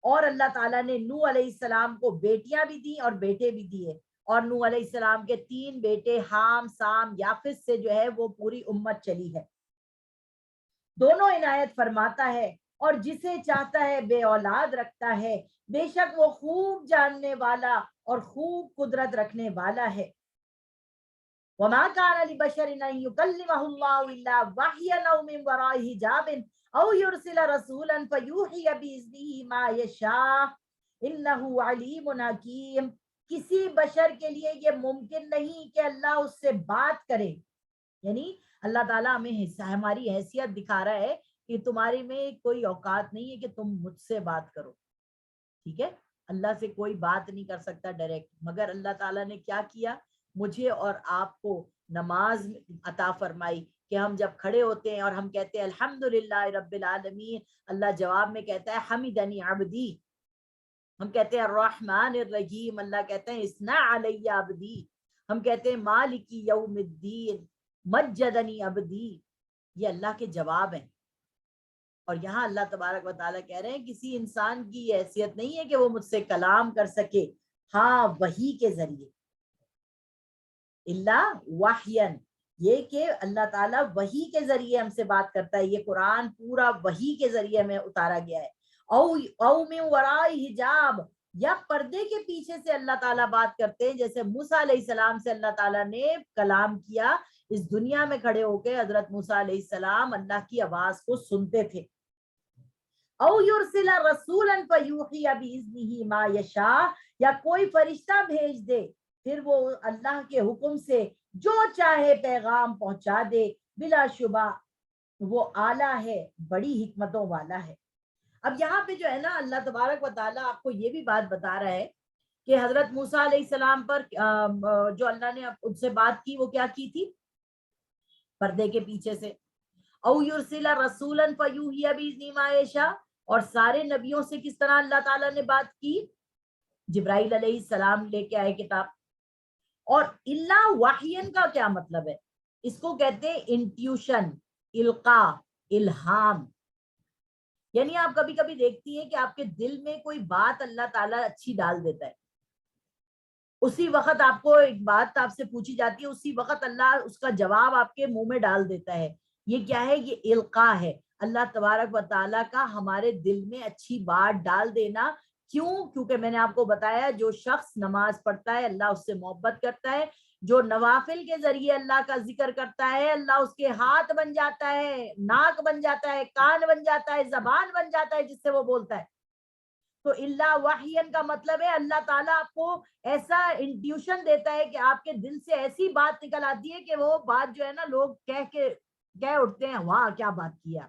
اور اللہ تعالیٰ نے نوح علیہ السلام کو بیٹیاں بھی دی اور بیٹے بھی دیے، اور نوح علیہ السلام کے 3 بیٹے حام، سام، یافس سے جو ہے وہ پوری امت چلی ہے۔ دونوں عنایت فرماتا ہے، اور جسے چاہتا ہے بے اولاد رکھتا ہے، بے شک وہ خوب جاننے والا اور خوب قدرت رکھنے والا ہے۔ وما كان لبشر ان يكلمه الله الا وحيا او من وراء حجاب او يرسل رسولا فيوحي باذنه ما يشاء انه عليم حكيم۔ کسی بشر کے لیے یہ ممکن نہیں کہ اللہ اس سے بات کرے، یعنی اللہ تعالیٰ ہمیں ہماری حیثیت دکھا رہا ہے کہ تمہارے میں کوئی اوقات نہیں ہے کہ تم مجھ سے بات کرو، ٹھیک ہے۔ اللہ سے کوئی بات نہیں کر سکتا ڈائریکٹ، مگر اللہ تعالیٰ نے کیا کیا، مجھے اور آپ کو نماز عطا فرمائی کہ ہم جب کھڑے ہوتے ہیں اور ہم کہتے ہیں الحمدللہ رب العالمین، اللہ جواب میں کہتا ہے حمدنی عبدی۔ ہم کہتے ہیں الرحمن الرحیم، اللہ کہتے ہیں اثنا علی عبدی۔ ہم کہتے ہیں مالکی یوم الدین، مجدنی عبدی، یہ اللہ کے جواب ہیں۔ اور یہاں اللہ تبارک و تعالیٰ کہہ رہے ہیں کسی انسان کی یہ حیثیت نہیں ہے کہ وہ مجھ سے کلام کر سکے، ہاں وحی کے ذریعے، اللہ وحین، یہ کہ اللہ تعالیٰ وحی کے ذریعے ہم سے بات کرتا ہے۔ یہ قرآن پورا وحی کے ذریعے ہمیں اتارا گیا ہے۔ او من وراء حجاب، یا پردے کے پیچھے سے اللہ تعالیٰ بات کرتے ہیں، جیسے موسیٰ علیہ السلام سے اللہ تعالیٰ نے کلام کیا، اس دنیا میں کھڑے ہو کے حضرت موسیٰ علیہ السلام اللہ کی آواز کو سنتے تھے۔ او یرسل رسولا فیوحی باذنہ ما یشاء، یا کوئی فرشتہ بھیج دے پھر وہ اللہ کے حکم سے جو چاہے پیغام پہنچا دے، بلا شبہ وہ اعلیٰ ہے، بڑی حکمتوں والا ہے۔ اب یہاں پہ جو ہے نا اللہ تبارک و تعالیٰ آپ کو یہ بھی بات بتا رہا ہے کہ حضرت موسیٰ علیہ السلام پر جو اللہ نے ان سے بات کی وہ کیا کی تھی، پردے کے پیچھے سے۔ او یرسل رسولا فیوحی باذنہ ما یشاء، اور سارے نبیوں سے کس طرح اللہ تعالیٰ نے بات کی، جبرائیل علیہ السلام لے کے آئے کتاب۔ اور اللہ وحین کا کیا مطلب ہے، اس کو کہتے ہیں انٹیوشن، القاء، الہام۔ یعنی آپ کبھی کبھی دیکھتی ہیں کہ آپ کے دل میں کوئی بات اللہ تعالیٰ اچھی ڈال دیتا ہے، اسی وقت آپ کو ایک بات آپ سے پوچھی جاتی ہے، اسی وقت اللہ اس کا جواب آپ کے منہ میں ڈال دیتا ہے۔ یہ کیا ہے، یہ القاء ہے، اللہ تبارک و تعالیٰ کا ہمارے دل میں اچھی بات ڈال دینا۔ کیوں؟ کیونکہ میں نے آپ کو بتایا جو شخص نماز پڑھتا ہے اللہ اس سے محبت کرتا ہے، جو نوافل کے ذریعے اللہ کا ذکر کرتا ہے اللہ اس کے ہاتھ بن جاتا ہے، ناک بن جاتا ہے، کان بن جاتا ہے، زبان بن جاتا ہے جس سے وہ بولتا ہے۔ تو اللہ وحین کا مطلب ہے اللہ تعالیٰ آپ کو ایسا انٹیوشن دیتا ہے کہ آپ کے دل سے ایسی بات نکل آتی ہے کہ وہ بات جو ہے نا لوگ کہہ اٹھتے ہیں واہ کیا بات کیا۔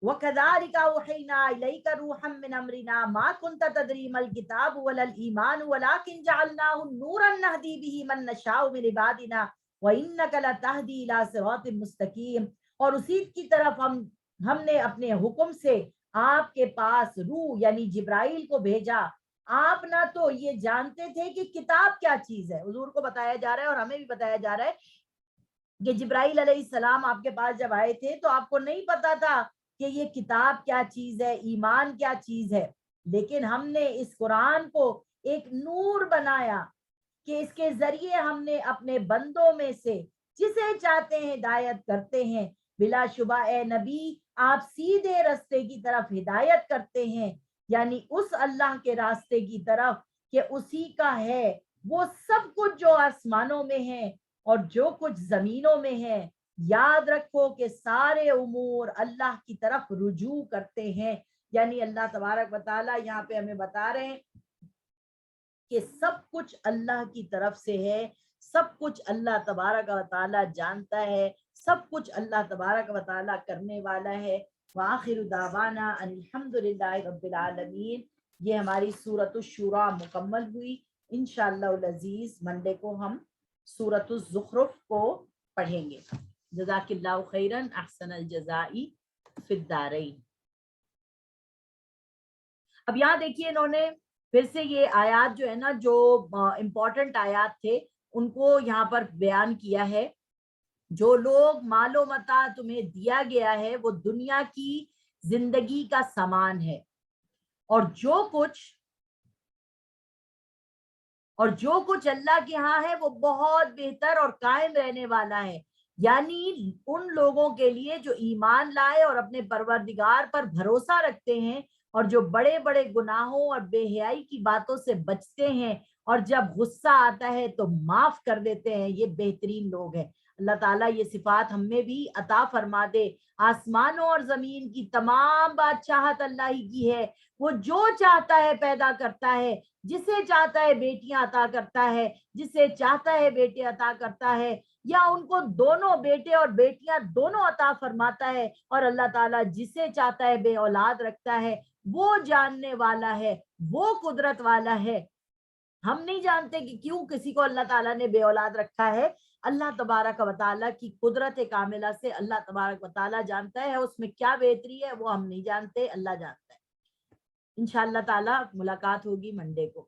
وَكَذَلِكَ أَوْحَيْنَا إِلَيْكَ رُوحًا مِّنْ أَمْرِنَا مَا كُنْتَ تَدْرِي مَا الْكِتَابُ وَلَا الْإِيمَانُ وَلَكِنْ جَعَلْنَاهُ نُورًا نَهْدِي بِهِ مَن نَّشَاءُ مِنْ عِبَادِنَا وَإِنَّكَ لَتَهْدِي إِلَىٰ صِرَاطٍ مُّسْتَقِيمٍ۔ اور اسی کی طرف ہم نے اپنے حکم سے آپ کے پاس روح یعنی جبرائیل کو بھیجا۔ آپ نہ تو یہ جانتے تھے کہ کتاب کیا چیز ہے، حضور کو بتایا جا رہا ہے اور ہمیں بھی بتایا جا رہا ہے کہ جبرائیل علیہ السلام آپ کے پاس جب آئے تھے تو آپ کو نہیں پتا تھا کہ یہ کتاب کیا چیز ہے، ایمان کیا چیز ہے، لیکن ہم نے اس قرآن کو ایک نور بنایا کہ اس کے ذریعے ہم نے اپنے بندوں میں سے جسے چاہتے ہیں ہدایت کرتے ہیں۔ بلا شبہ اے نبی آپ سیدھے راستے کی طرف ہدایت کرتے ہیں، یعنی اس اللہ کے راستے کی طرف کہ اسی کا ہے وہ سب کچھ جو آسمانوں میں ہے اور جو کچھ زمینوں میں ہے۔ یاد رکھو کہ سارے امور اللہ کی طرف رجوع کرتے ہیں، یعنی اللہ تبارک و تعالیٰ یہاں پہ ہمیں بتا رہے ہیں کہ سب کچھ اللہ کی طرف سے ہے، سب کچھ اللہ تبارک و تعالیٰ جانتا ہے، سب کچھ اللہ تبارک و تعالیٰ کرنے والا ہے۔ وآخر دعوانا ان الحمد للہ رب العالمین۔ یہ ہماری سورۃ الشورى مکمل ہوئی. انشاءاللہ العزیز منڈے کو ہم سورۃ الزخرف کو پڑھیں گے. جزاک اللہ خیرن، احسن الجزائی فی الدارین. اب یہاں دیکھیے انہوں نے پھر سے یہ آیات جو ہے نا، جو امپورٹنٹ آیات تھے ان کو یہاں پر بیان کیا ہے. جو لوگ مال و متاع تمہیں دیا گیا ہے وہ دنیا کی زندگی کا سامان ہے، اور جو کچھ اللہ کے ہاں ہے وہ بہت بہتر اور قائم رہنے والا ہے. یعنی ان لوگوں کے لیے جو ایمان لائے اور اپنے پروردگار پر بھروسہ رکھتے ہیں، اور جو بڑے بڑے گناہوں اور بے حیائی کی باتوں سے بچتے ہیں، اور جب غصہ آتا ہے تو معاف کر دیتے ہیں، یہ بہترین لوگ ہیں. اللہ تعالیٰ یہ صفات ہم میں بھی عطا فرما دے. آسمانوں اور زمین کی تمام بادشاہت اللہ ہی کی ہے. وہ جو چاہتا ہے پیدا کرتا ہے، جسے چاہتا ہے بیٹیاں عطا کرتا ہے، جسے چاہتا ہے بیٹے عطا کرتا ہے، یا ان کو دونوں بیٹے اور بیٹیاں دونوں عطا فرماتا ہے. اور اللہ تعالیٰ جسے چاہتا ہے بے اولاد رکھتا ہے. وہ جاننے والا ہے، وہ قدرت والا ہے. ہم نہیں جانتے کہ کیوں کسی کو اللہ تعالیٰ نے بے اولاد رکھا ہے. اللہ تبارک و تعالیٰ کی قدرت کاملہ سے اللہ تبارک و تعالیٰ جانتا ہے. اس میں کیا بہتری ہے وہ ہم نہیں جانتے، اللہ جانتا ہے. انشاءاللہ تعالیٰ ملاقات ہوگی منڈے کو.